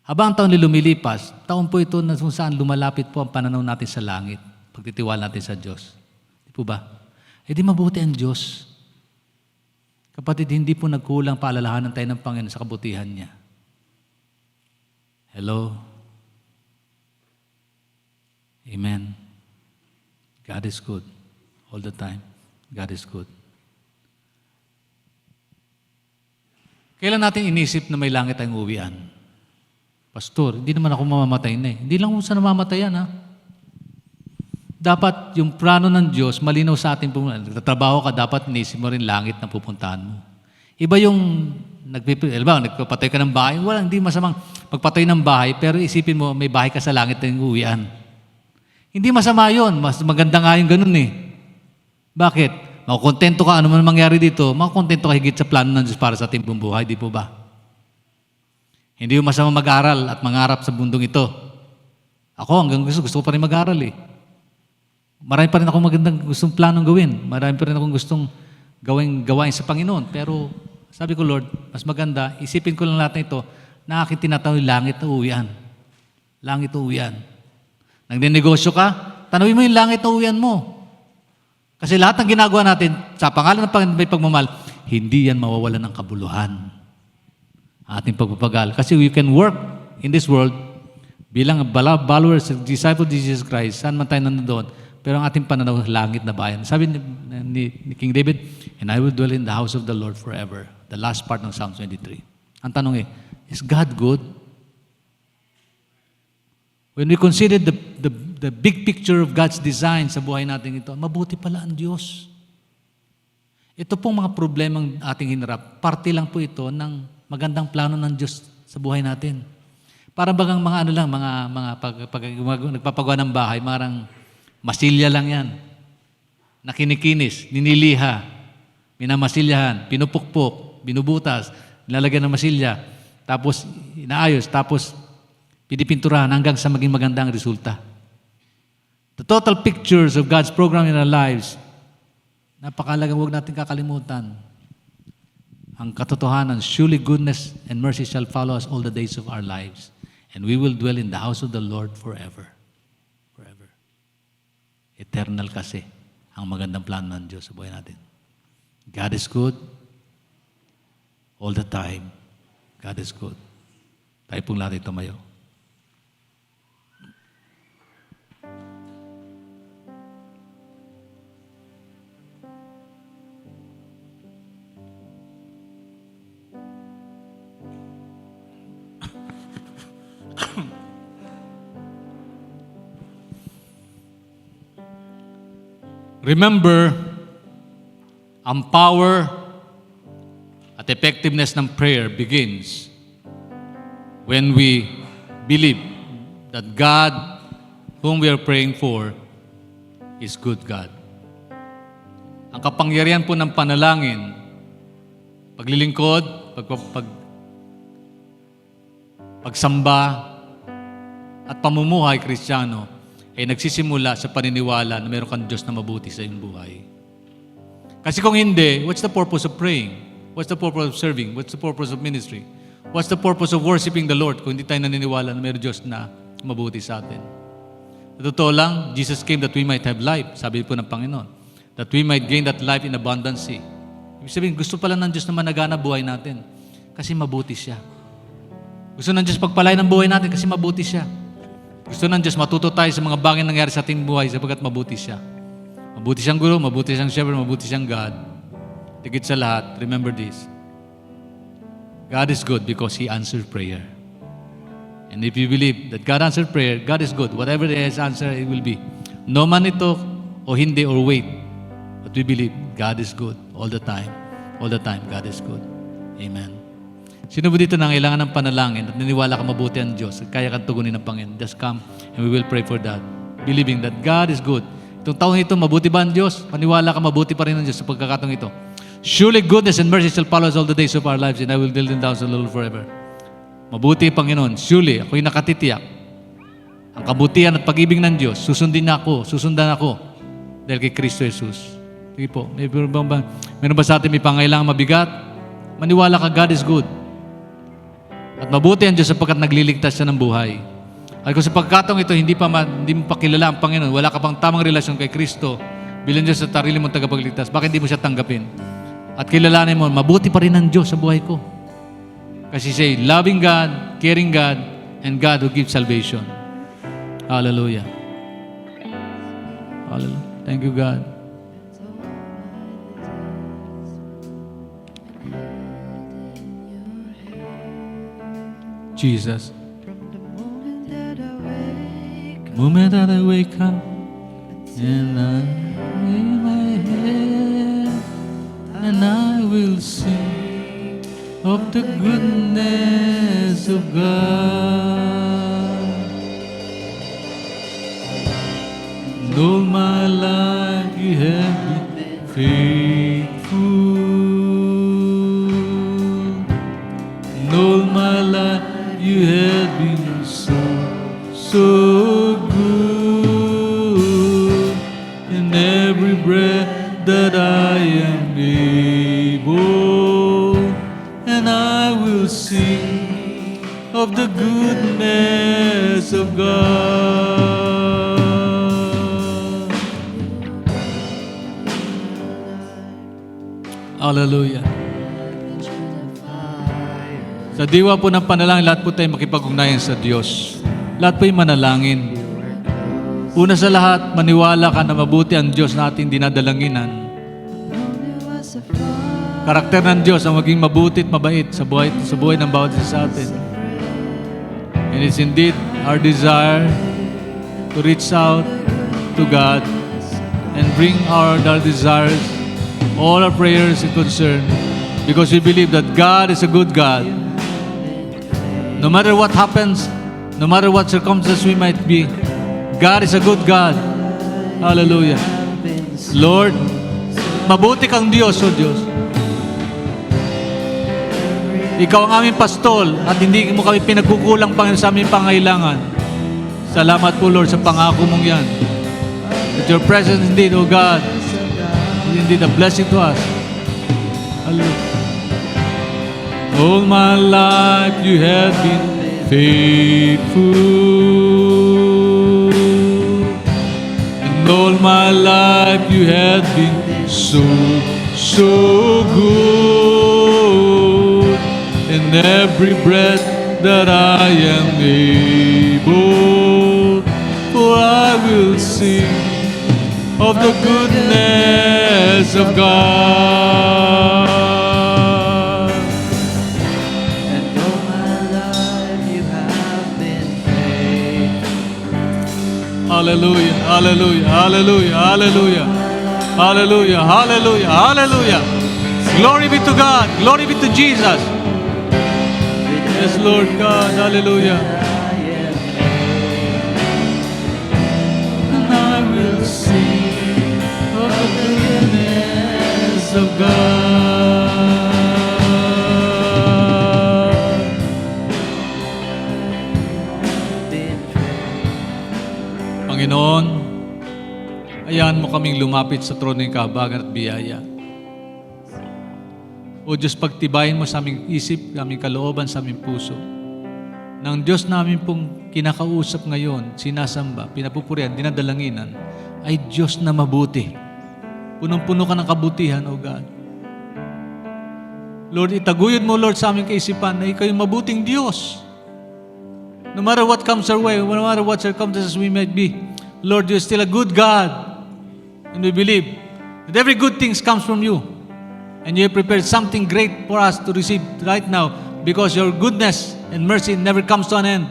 Habang ang taon ay lumilipas, taon po ito na kung saan lumalapit po ang pananaw natin sa langit. Pagtitiwala natin sa Diyos. Di po ba? Di mabuti ang Diyos. Kapatid, hindi po nagkulang paalalahanan tayo ng Panginoon sa kabutihan niya. Hello? Amen. God is good. All the time. God is good. Kailan natin inisip na may langit tayong uwian? Pastor, hindi naman ako mamamatay na Hindi lang kung saan namamatayan Dapat yung plano ng Diyos, malinaw sa ating pumunta. Nagtatrabaho ka, dapat inisip mo rin langit na pupuntahan mo. Iba yung nagpapatay ka ng bahay. Wala, hindi masamang pagpatay ng bahay, pero isipin mo, may bahay ka sa langit na yung uwian. Hindi masama yun. Mas maganda nga yung ganun Bakit? Makukontento ka, ano man mangyari dito, makukontento ka higit sa plano ng Diyos para sa ating buong buhay, di po ba? Hindi yung masama mag-aral at mangarap sa bundong ito. Ako, hanggang gusto ko pa rin mag-aral Marami pa rin akong magandang gustong planong gawin. Marami pa rin akong gustong gawain sa Panginoon. Pero sabi ko, Lord, mas maganda, isipin ko lang natin ito, na aking tinatawag langit na uwian. Langit na uwian. Nagninegosyo ka, tanawin mo yung langit na uwian mo. Kasi lahat ng ginagawa natin, sa pangalan ng Panginoon may pagmamahal, hindi yan mawawalan ng kabuluhan. Ating pagpapagal. Kasi we can work in this world bilang followers, disciple of Jesus Christ, saan man tayo nandoon, pero ang ating pananaw, langit na bayan. Sabi ni King David, and I will dwell in the house of the Lord forever. The last part ng Psalm 23. Ang tanong is God good? When we consider the big picture of God's design sa buhay natin ito, mabuti pala ang Diyos. Ito pong mga problemang ating hinarap, parte lang po ito ng magandang plano ng Diyos sa buhay natin. Para bagang mga nagpapagawa ng bahay, marang masilya lang yan. Nakinikinis, niniliha, minamasilyahan, pinupukpok, binubutas, nilalagyan ng masilya, tapos inaayos, tapos pinipinturahan hanggang sa maging magandang resulta. The total pictures of God's program in our lives, napakalagang huwag natin kakalimutan. Ang katotohanan, surely goodness and mercy shall follow us all the days of our lives, and we will dwell in the house of the Lord forever. Forever. Eternal kasi ang magandang plano ng Diyos sa buhay natin. God is good all the time. God is good. Tayo pong lahat tumayo. Remember, ang power at effectiveness ng prayer begins when we believe that God, whom we are praying for, is good God. Ang kapangyarihan po ng panalangin, paglilingkod, pagsamba, at pamumuhay Kristiyano ay nagsisimula sa paniniwala na meron kang Diyos na mabuti sa iyong buhay. Kasi kung hindi, what's the purpose of praying? What's the purpose of serving? What's the purpose of ministry? What's the purpose of worshiping the Lord kung hindi tayo naniniwala na meron Diyos na mabuti sa atin? Sa totoo lang, Jesus came that we might have life, sabi po ng Panginoon. That we might gain that life in abundance. Ibig sabihin, gusto pala ng Diyos na managana buhay natin kasi mabuti siya. Gusto ng Diyos pagpalain ang buhay natin kasi mabuti siya. Gusto ng Diyos matuto tayo sa mga bagay nangyari sa ating buhay sapagkat mabuti siya. Mabuti siyang guro, mabuti siyang shepherd, mabuti siyang God. Tigit sa lahat, remember this. God is good because He answered prayer. And if you believe that God answered prayer, God is good. Whatever His answer, it will be. No man ito o hindi or wait. But we believe God is good all the time. All the time, God is good. Amen. Sino ba dito na kailangan ng panalangin at naniwala ka mabuti ang Diyos at kaya kang tugunin ng Panginoon? Just come and we will pray for that. Believing that God is good. Itong taong ito, mabuti ba ang Diyos? Paniwala ka, mabuti pa rin ang Diyos sa pagkakataong ito. Surely goodness and mercy shall follow us all the days of our lives and I will deal in the house of the Lord forever. Mabuti, Panginoon. Surely, ako'y nakatitiyak. Ang kabutihan at pag-ibig ng Diyos, susundan ako dahil kay Kristo Jesus. Sige po, meron ba sa atin may pangailangan mabigat? Maniwala ka, God is good. At mabuti ang Diyos sapagkat nagliligtas siya ng buhay. At kung sa pagkataong ito, hindi mo pa kilala ang Panginoon, wala ka pang tamang relasyon kay Kristo, bilang Diyos sa sarili mong tagapagligtas, bakit hindi mo siya tanggapin? At kilalanin mo, mabuti pa rin ang Diyos sa buhay ko. Kasi say, loving God, caring God, and God who gives salvation. Hallelujah. Hallelujah. Thank you, God. Jesus. Moment that I wake up and I lay my head and I will sing of the goodness of God. And all my life you have been faithful. And all my life you have been so good. In every breath that I am able, and I will sing of the goodness of God. Hallelujah. Sa diwa po ng panalangin, lahat po tayo makipag-ugnayan sa Diyos. Lahat po yung manalangin. Una sa lahat, maniwala ka na mabuti ang Diyos na ating dinadalanginan. Karakter ng Diyos ang maging mabuti at mabait sa buhay ng bawat isa sa atin. And it's indeed our desire to reach out to God and bring our desires, all our prayers and concern, because we believe that God is a good God. No matter what happens, no matter what circumstances we might be, God is a good God. Hallelujah. Lord, mabuti kang Diyos, O Diyos. Ikaw ang aming pastol at hindi mo kami pinagkukulang Panginoon sa aming pangailangan. Salamat po, Lord, sa pangako mong yan. That your presence indeed, O God, is indeed a blessing to us. Hallelujah. All my life you have been faithful, and all my life you have been so good. In every breath that I am able, for I will sing of the goodness of God. Hallelujah, hallelujah, hallelujah, hallelujah. Hallelujah, hallelujah, hallelujah. Glory be to God, glory be to Jesus. Yes, Lord God, hallelujah. And I will sing of the goodness of God. Panginoon, hayaan mo kaming lumapit sa trono ng kahabagan at biyaya. O Diyos, pagtibayin mo sa aming isip, sa aming kalooban, sa aming puso. Nang Diyos namin pong kinakausap ngayon, sinasamba, pinapupurihan, dinadalanginan, ay Diyos na mabuti. Punong-puno ka ng kabutihan, O God. Lord, itaguyod mo, Lord, sa aming kaisipan na Ikaw yung mabuting Diyos. No matter what comes our way, no matter what circumstances we might be, Lord, you're still a good God. And we believe that every good thing comes from you. And you have prepared something great for us to receive right now because your goodness and mercy never comes to an end.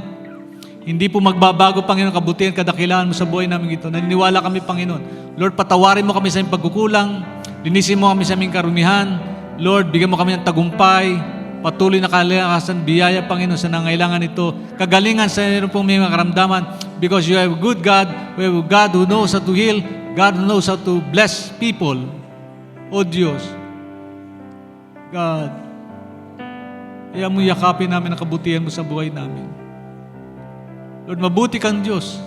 Hindi po magbabago, Panginoon, kabutihan, kadakilaan mo sa buhay namin ito. Naniniwala kami, Panginoon. Lord, patawarin mo kami sa aming pagkukulang. Linisin mo kami sa aming karumihan. Lord, bigyan mo kami ng tagumpay. Patuloy na kalakasan, biyaya, Panginoon, sa nangailangan ito. Kagalingan sa inyo pong may mga karamdaman because you have a good God. We have a God who knows how to heal. God who knows how to bless people. O Diyos, God, kaya mo yakapin namin ang kabutihan mo sa buhay namin. Lord, mabuti kang Diyos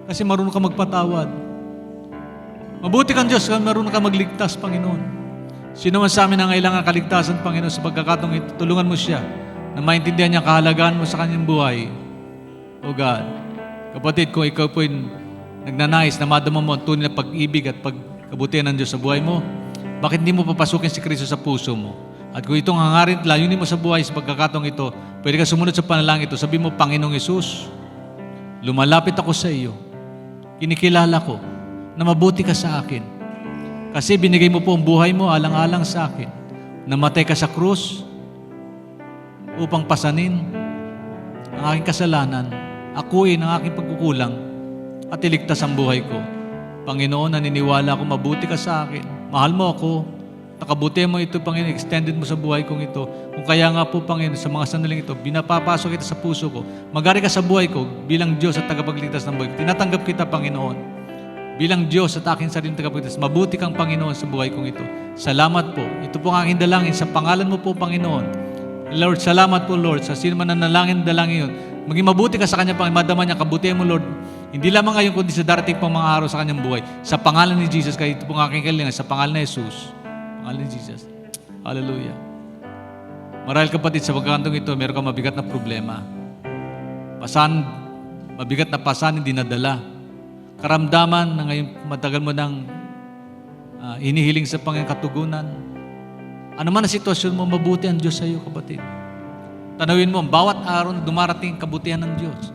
kasi marunong ka magpatawad. Mabuti kang Diyos kasi marunong ka magligtas, Panginoon. Sino man sa amin ang kailangan kaligtasan, Panginoon, sa pagkakataong ito, tulungan mo siya na maintindihan niya kahalagaan mo sa kanyang buhay. O God, kapatid, kung ikaw po nagnanais na madama mo ang tunay na pag-ibig at pagkabutihan ng Diyos sa buhay mo, bakit hindi mo papasukin si Kristo sa puso mo? At kung itong hangarin, layunin mo sa buhay sa pagkakataong ito, pwede ka sumunod sa panalangin ito. Sabi mo, Panginoong Hesus, lumalapit ako sa iyo. Kinikilala ko na mabuti ka sa akin. Kasi binigay mo po ang buhay mo alang-alang sa akin. Namatay ka sa krus upang pasanin ang aking kasalanan, akuin ang aking pagkukulang at iligtas ang buhay ko. Panginoon, naniniwala ako mabuti ka sa akin. Mahal mo ako. Nakabuti mo ito, Panginoon. Extended mo sa buhay kong ito. Kung kaya nga po, Panginoon, sa mga sandaling ito, binapapasok kita sa puso ko. Magari ka sa buhay ko bilang Diyos at tagapagligtas ng buhay ko. Tinatanggap kita, Panginoon. Bilang Diyos at aking sariling tagapagligtas. Mabuti kang Panginoon sa buhay kong ito. Salamat po. Ito po ang aking dalangin. Sa pangalan mo po, Panginoon. Lord, salamat po, Lord. Sa sino man nanalangin, dalangin yun. Maging mabuti ka sa kanya, Panginoon. Madama niya, kabutihan mo, Lord. Hindi lamang ngayon, kundi sa darating pang mga araw sa kanyang buhay. Sa pangalan ni Jesus, kaya ito po ang aking kalingan. Sa pangalan ni Jesus. Pangalan ni Jesus. Hallelujah. Marahil kapatid, sa pagkakantong ito, meron kang mabigat na problema. Mabigat na pasan, hindi nadala. Karamdaman na ngayon matagal mo nang hinihiling sa Panginoon katugunan. Ano man ang sitwasyon mo, mabuti ang Diyos sa iyo, kapatid. Tanawin mo, bawat araw na dumarating kabutihan ng Diyos.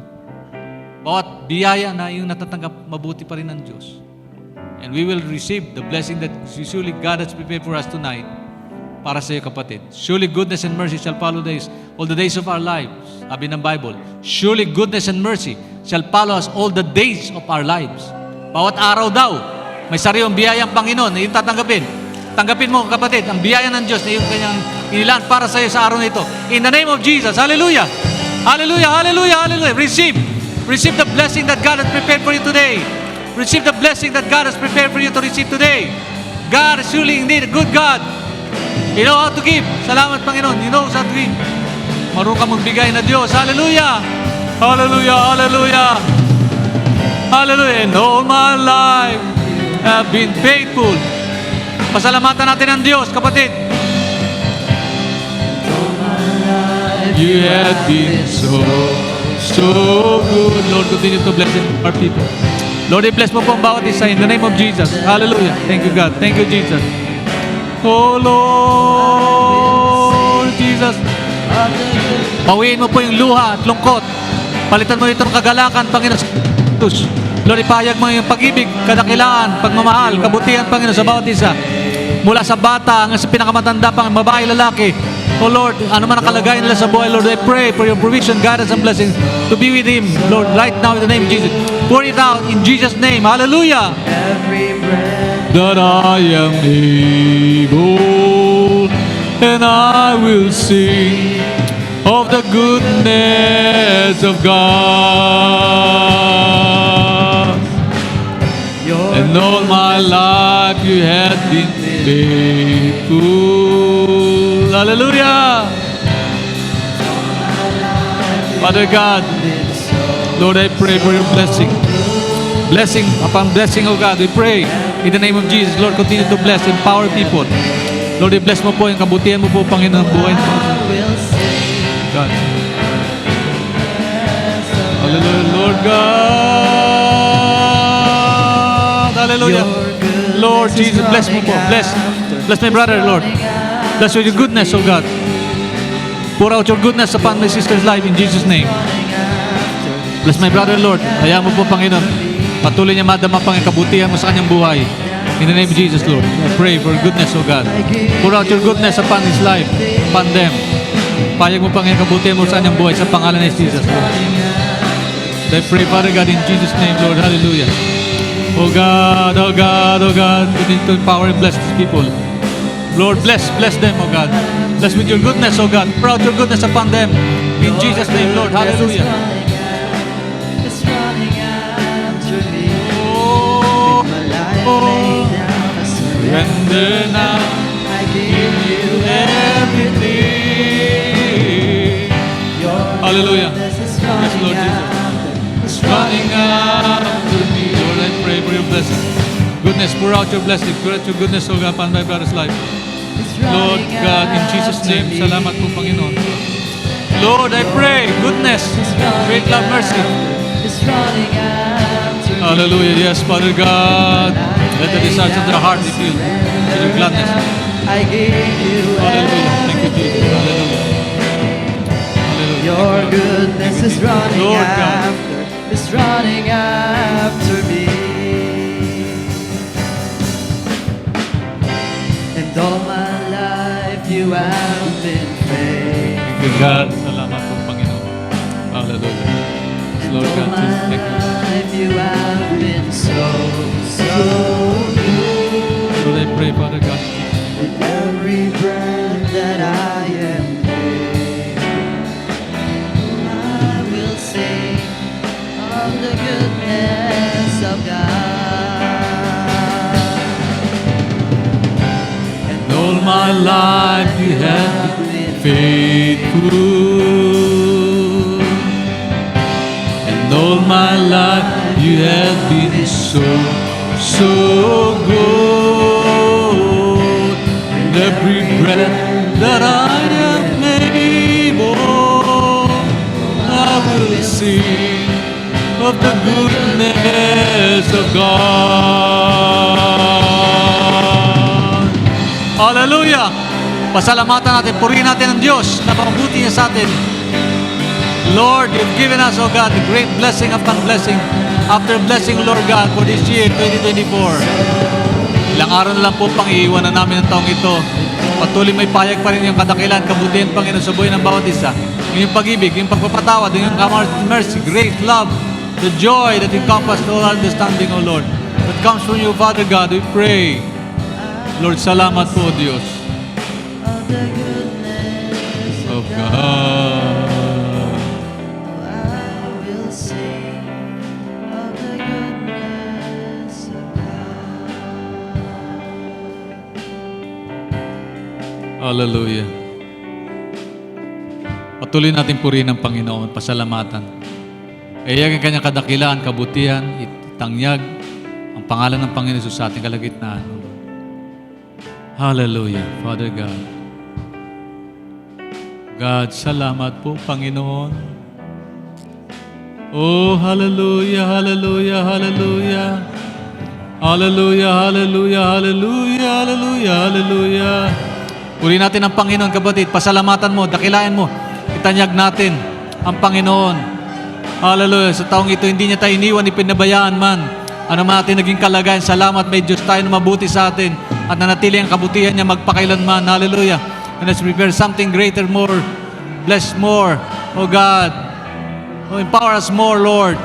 Bawat biyaya na yung natatanggap, mabuti pa rin ng Diyos. And we will receive the blessing that surely God has prepared for us tonight para sa iyo, kapatid. Surely goodness and mercy shall follow all the days of our lives. Sabi ng Bible, surely goodness and mercy shall follow us all the days of our lives. Bawat araw daw, may sariwang biyaya ang Panginoon na yung tatanggapin. Tanggapin mo, kapatid, ang biyaya ng Diyos na yung kanyang inilaan para sa iyo sa araw na ito. In the name of Jesus, hallelujah! Hallelujah, hallelujah, hallelujah! Receive the blessing that God has prepared for you today. Receive the blessing that God has prepared for you to receive today. God is surely indeed a good God. You know how to give. Salamat, Panginoon. You know how to give. Marunong ka magbigay na Diyos. Hallelujah! Hallelujah! Hallelujah! Hallelujah! And all my life have been faithful. Pasalamatan natin ang Diyos, kapatid. You have been so good. Lord, continue to bless our people. Lord, I bless mo po ang bawat isa in the name of Jesus. Hallelujah. Thank you, God. Thank you, Jesus. Oh, Lord Jesus. Pawiin mo po yung luha at lungkot. Palitan mo itong kagalakan, Panginoon. Lord, ipahayag mo yung pag-ibig, kadakilaan, pagmamahal, kabutihan, Panginoon, sa bawat isa. Mula sa bata hanggang sa pinakamatanda pang babae, lalaki. Oh Lord, ano man ang kalagayan nila sa buhay, Lord, I pray for your provision, guidance, and blessings to be with him, Lord, right now in the name of Jesus. Pour it out in Jesus' name. Hallelujah. Every breath that I am able, and I will sing of the goodness of God. And all my life you have been faithful. Hallelujah. Father God, Lord, I pray for your blessing. Blessing upon blessing, oh God, we pray in the name of Jesus. Lord, continue to bless, empower people. Lord, i-bless mo po yung kabutihan mo po, Panginoon, ang buhay mo. God. Hallelujah, Lord God. Hallelujah. Lord Jesus, bless mo po. Bless my brother, Lord. Bless with your goodness, oh God. Pour out your goodness upon my sister's life in Jesus' name. Bless my brother, Lord. Hayaan mo po, Panginoon. Patuloy niya madama pang kabutihan mo sa kanyang buhay. In the name of Jesus, Lord. I pray for goodness, oh God. Pour out your goodness upon his life, upon them. Payag mo pang kabutihan mo sa kanyang buhay sa pangalan ni Jesus, Lord. I pray, Father God, in Jesus' name, Lord. Hallelujah. Oh God, oh God, oh God. Continue to empower and bless these people. Lord, bless them, oh God. Bless with your goodness, oh God. Pour out your goodness upon them. In Jesus' name, Lord. Hallelujah. Surrender now, I give you everything. Hallelujah. Yes, Lord Jesus. It's running after me. Lord, I pray for your blessing. Goodness, pour out your blessing. Pour out your goodness, O God, upon my brother's life. Lord God, in Jesus' name, salamat po, Panginoon. Lord, I pray, goodness, great love, mercy. Hallelujah. Yes, Father God. Let the desires of their heart be filled with your gladness. Hallelujah. Thank you, Jesus. Hallelujah. Hallelujah. Your goodness is running Lord God. after me. And all my life you have been faithful. Thank you, God. Salamat po, Panginoon. Hallelujah. Yes, Lord God. Jesus, thank you. You have been so good. Lord, I pray, Father God. With every breath that I am able, I will sing of the goodness of God. And All my life you have been faithful. And all my life you have been so good. And every breath that I am able, I will sing of the goodness of God. Hallelujah! Pasalamatan natin, purihin natin ang Diyos na mabuti niya sa atin. Lord, you've given us, oh God, the great blessing upon blessing after blessing, Lord God, for this year, 2024. Ilang araw na lang po pang iiwanan namin ang taong ito. Patuloy may payag pa rin yung kadakilan, kabutihan, Panginoon, sa buhay ng bawat isa. Yung pag-ibig, yung pagpapatawad, yung mercy, great love, the joy that encompasses all understanding, O Lord, that comes from you, Father God, we pray. Lord, salamat po, Diyos. of the goodness Of God. I will sing of the goodness of God. Hallelujah. Patuloy natin purihin ang Panginoon, pasalamatan. Iyagan kanyang kadakilaan, kabutihan, itangyag ang pangalan ng Panginoon Jesus sa ating kalagitnaan. Hallelujah, Father God. God, salamat po, Panginoon. Oh, hallelujah, hallelujah, hallelujah. Hallelujah, hallelujah, hallelujah, hallelujah, hallelujah. Purihin natin ang Panginoon, kapatid. Pasalamatan mo, dakilain mo. Itanyag natin ang Panginoon. Hallelujah. Sa taong ito, hindi niya tayo iniwan, ipinabayaan man. Ano man natin naging kalagayan, salamat, may Diyos tayo na mabuti sa atin at nanatili ang kabutihan niya magpakailanman. Hallelujah. And let's prepare something greater, more, bless more, oh God. Oh, empower us more, Lord.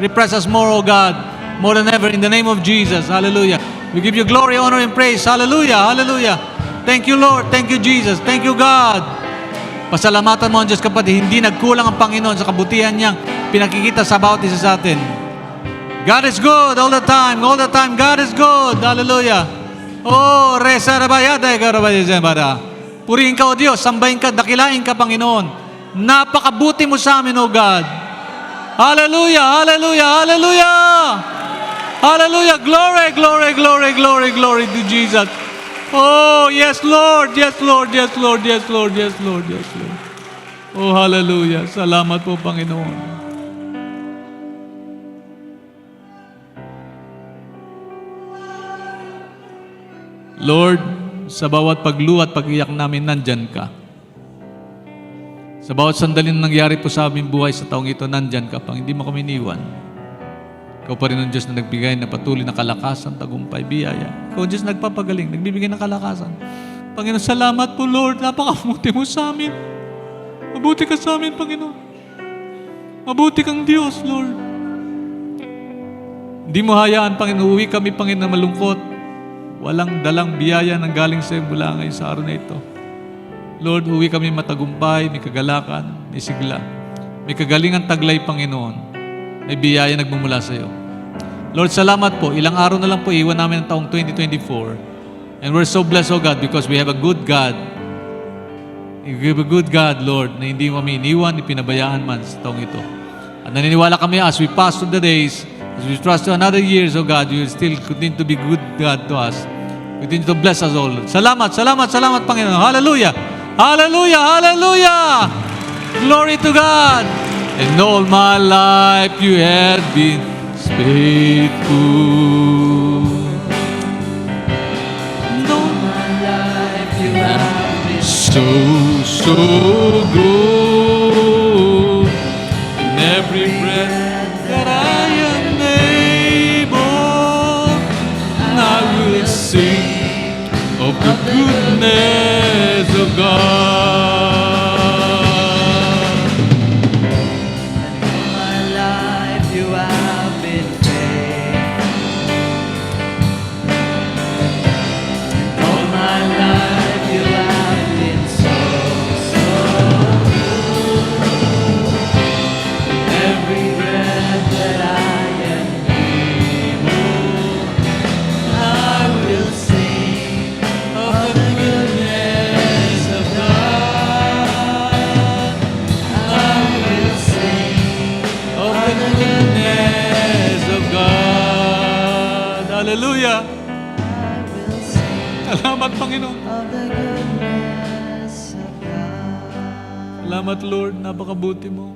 Repress us more, oh God, more than ever in the name of Jesus. Hallelujah. We give you glory, honor, and praise. Hallelujah, hallelujah. Thank you, Lord. Thank you, Jesus. Thank you, God. Pasalamatan mo ang Diyos, kapatid. Hindi nagkulang ang Panginoon sa kabutihan niyang pinakikita sa bawat isa sa atin. God is good all the time. All the time, God is good. Hallelujah. Oh, resa rabayada, garabayada. Purihin ka, O Diyos. Sambahin ka, dakilain ka, Panginoon. Napakabuti mo sa amin, O God. Hallelujah, hallelujah, hallelujah. Hallelujah. Glory, glory, glory, glory, glory to Jesus. Oh, yes, Lord. Yes, Lord. Yes, Lord. Yes, Lord. Yes, Lord. Yes, Lord. Oh, hallelujah. Salamat po, Panginoon. Lord, sa bawat pagluha at pag-iyak namin, nandyan ka. Sa bawat sandali na nangyari po sa aming buhay sa taong ito, nandyan ka pang hindi mo kami iniwan. Ikaw pa rin ang Diyos na nagbigay na patuloy na kalakasan, tagumpay, biyaya. Ikaw ang Diyos na nagpapagaling, nagbibigay ng kalakasan. Panginoon, salamat po, Lord. Napakabuti mo sa amin. Mabuti ka sa amin, Panginoon. Mabuti kang Diyos, Lord. Hindi mo hayaan, Panginoon, uwi kami, Panginoon, na malungkot. Walang dalang biyaya nang galing sa iyo mula ngayon sa araw na ito. Lord, uwi kami matagumpay, may kagalakan, may sigla. May kagalingan taglay, Panginoon. May biyaya nagmumula sa iyo. Lord, salamat po. Ilang araw na lang po iwan namin ang taong 2024. And we're so blessed, oh God, because we have a good God. You have a good God, Lord, na hindi mo kami iniwan, ipinabayaan man sa taong ito. At naniniwala kami as we pass through the days, as we trust to another years, oh God, you will still continue to be good God to us. Continue to bless us all. Salamat, salamat, salamat, Panginoon. Hallelujah. Hallelujah, hallelujah. Glory to God. And all my life you have been faithful. And all my life you have been so good. In every breath that I am able, I will sing of the goodness of God. My life you have been faithful. All my life you have been so good. Every breath that I am able, I will sing of the goodness of God. I will sing Of the goodness of God. Hallelujah. Salamat, Panginoon. of the goodness of God. Salamat, Lord. Napakabuti mo.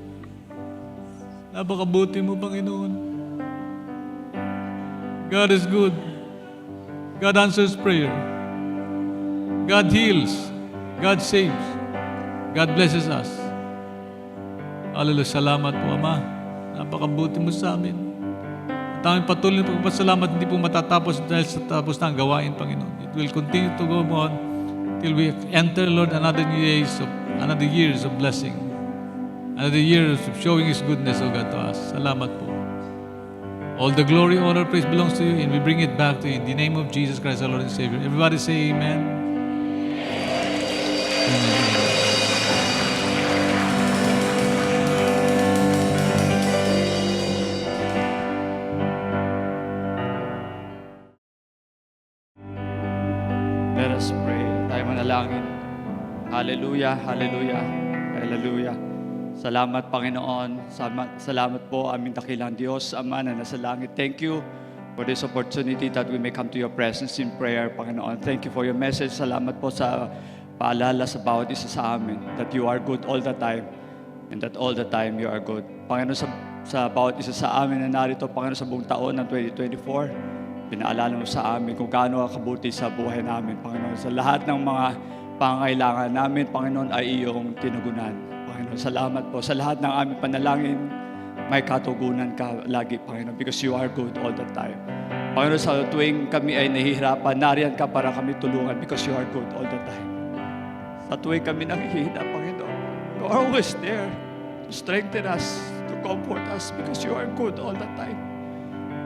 Napakabuti mo, Panginoon. God is good. God answers prayer. God heals. God saves. God blesses us. Hallelujah. Salamat po, Ama. Napakabuti mo sa amin. At aming patuloy na pagpapasalamat, hindi po matatapos dahil sa tapos na ang gawain, Panginoon. It will continue to go on till we enter, Lord, another years of blessing. Another years of showing His goodness, O God, to us. Salamat po. All the glory, honor, praise belongs to you, and we bring it back to you in the name of Jesus Christ, our Lord and Savior. Everybody say amen. Let us pray. Tayo manalangin. Hallelujah, hallelujah, hallelujah. Salamat, Panginoon. Salamat po, aming dakilang Diyos, Ama na nasa langit. Thank you for this opportunity that we may come to your presence in prayer, Panginoon. Thank you for your message. Salamat po sa paalala sa bawat isa sa amin that you are good all the time and that all the time you are good. Panginoon, sa bawat isa sa amin na narito, Panginoon, sa buong taon ng 2024, pinaalala mo sa amin kung gaano kabuti sa buhay namin, Panginoon. Sa lahat ng mga pangangailangan namin, Panginoon, ay iyong tinugunan. Panginoon, salamat po. Sa lahat ng aming panalangin, may katugunan ka lagi, Panginoon, because you are good all the time. Panginoon, sa tuwing kami ay nahihirapan, nariyan ka para kami tulungan because you are good all the time. Sa tuwing kami nakihina, Panginoon, you are always there to strengthen us, to comfort us because you are good all the time.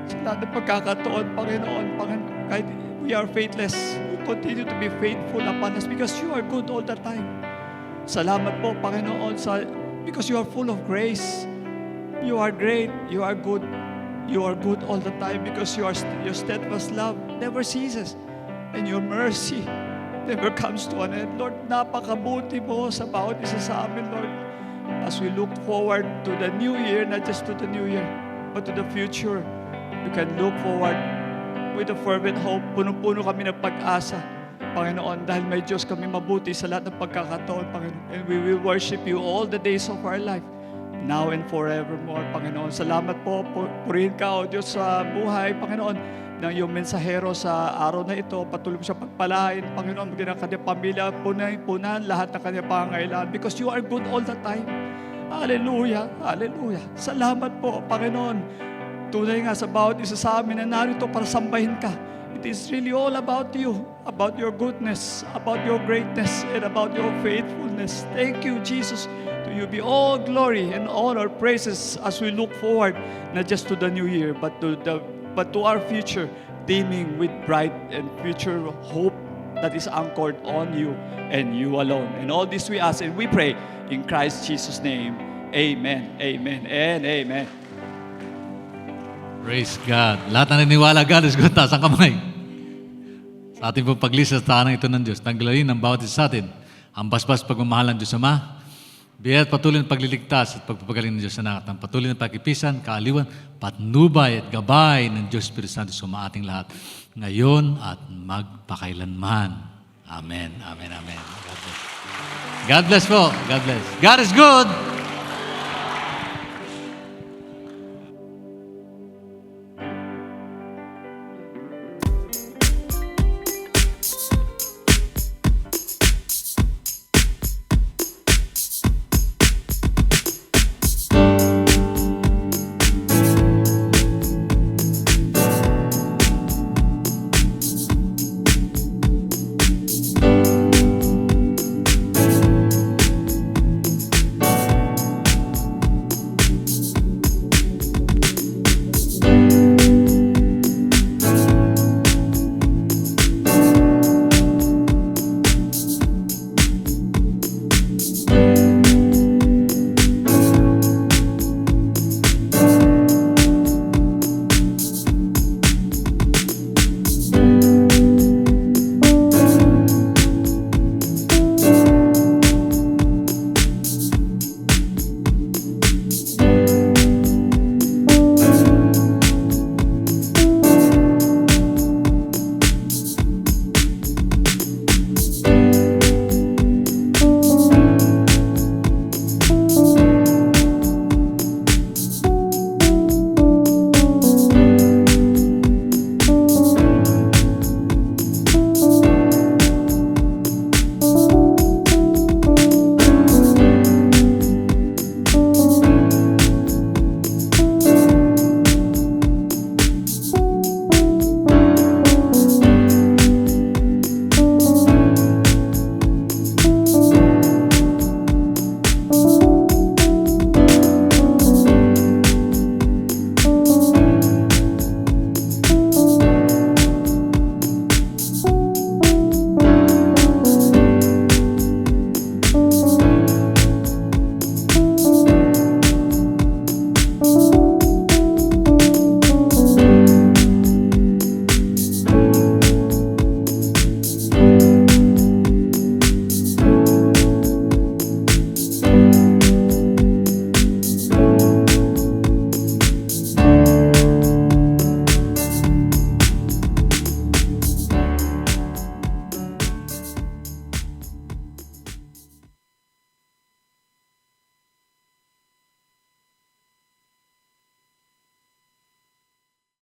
Sa lahat ng pagkakataon, Panginoon, kahit we are faithless, you continue to be faithful upon us because you are good all the time. Salamat po, Panginoon, because you are full of grace. You are great. You are good. You are good all the time because your steadfast love never ceases. And your mercy never comes to an end. Lord, napakabuti mo sa bawat isa sa amin, Lord. As we look forward to the new year, not just to the new year, but to the future, we can look forward with a fervent hope. Punong-puno kami ng pag-asa, Panginoon, dahil may Diyos kami mabuti sa lahat ng pagkakataon, Panginoon. And we will worship you all the days of our life, now and forevermore, Panginoon. Salamat po, purihin ka, O Diyos, sa buhay, Panginoon, ng iyong mensahero sa araw na ito. Patuloy mo siya pagpalain, Panginoon, maging ang kanyang pamilya, punan lahat ng kanyang pangangailangan because you are good all the time. Hallelujah, hallelujah. Salamat po, Panginoon. Tunay nga sa bawat isa sa amin na narito para sambahin ka. It is really all about you, about your goodness, about your greatness, and about your faithfulness. Thank you, Jesus. To you be all glory and all our praises as we look forward, not just to the new year, but to our future, teeming with bright and future hope that is anchored on you and you alone. And all this we ask and we pray in Christ Jesus' name. Amen, amen, and amen. Praise God. Lahat na naniniwala, God is good. Taas ang kamay. Sa ating pong paglisa sa tahanan ito ng Diyos, tanggalin ng bawat isa sa atin ang basbas pagmamahal ng Diyos Ama, biyaya at patuloy na pagliligtas at pagpapagaling ng Diyos Anak, ang patuloy na pagkipisan, kaaliwan, patnubay at gabay ng Diyos Espiritu Santo sa ating lahat, ngayon at magpakailanman. Amen, amen, amen. God bless. God bless po. God bless. God is good.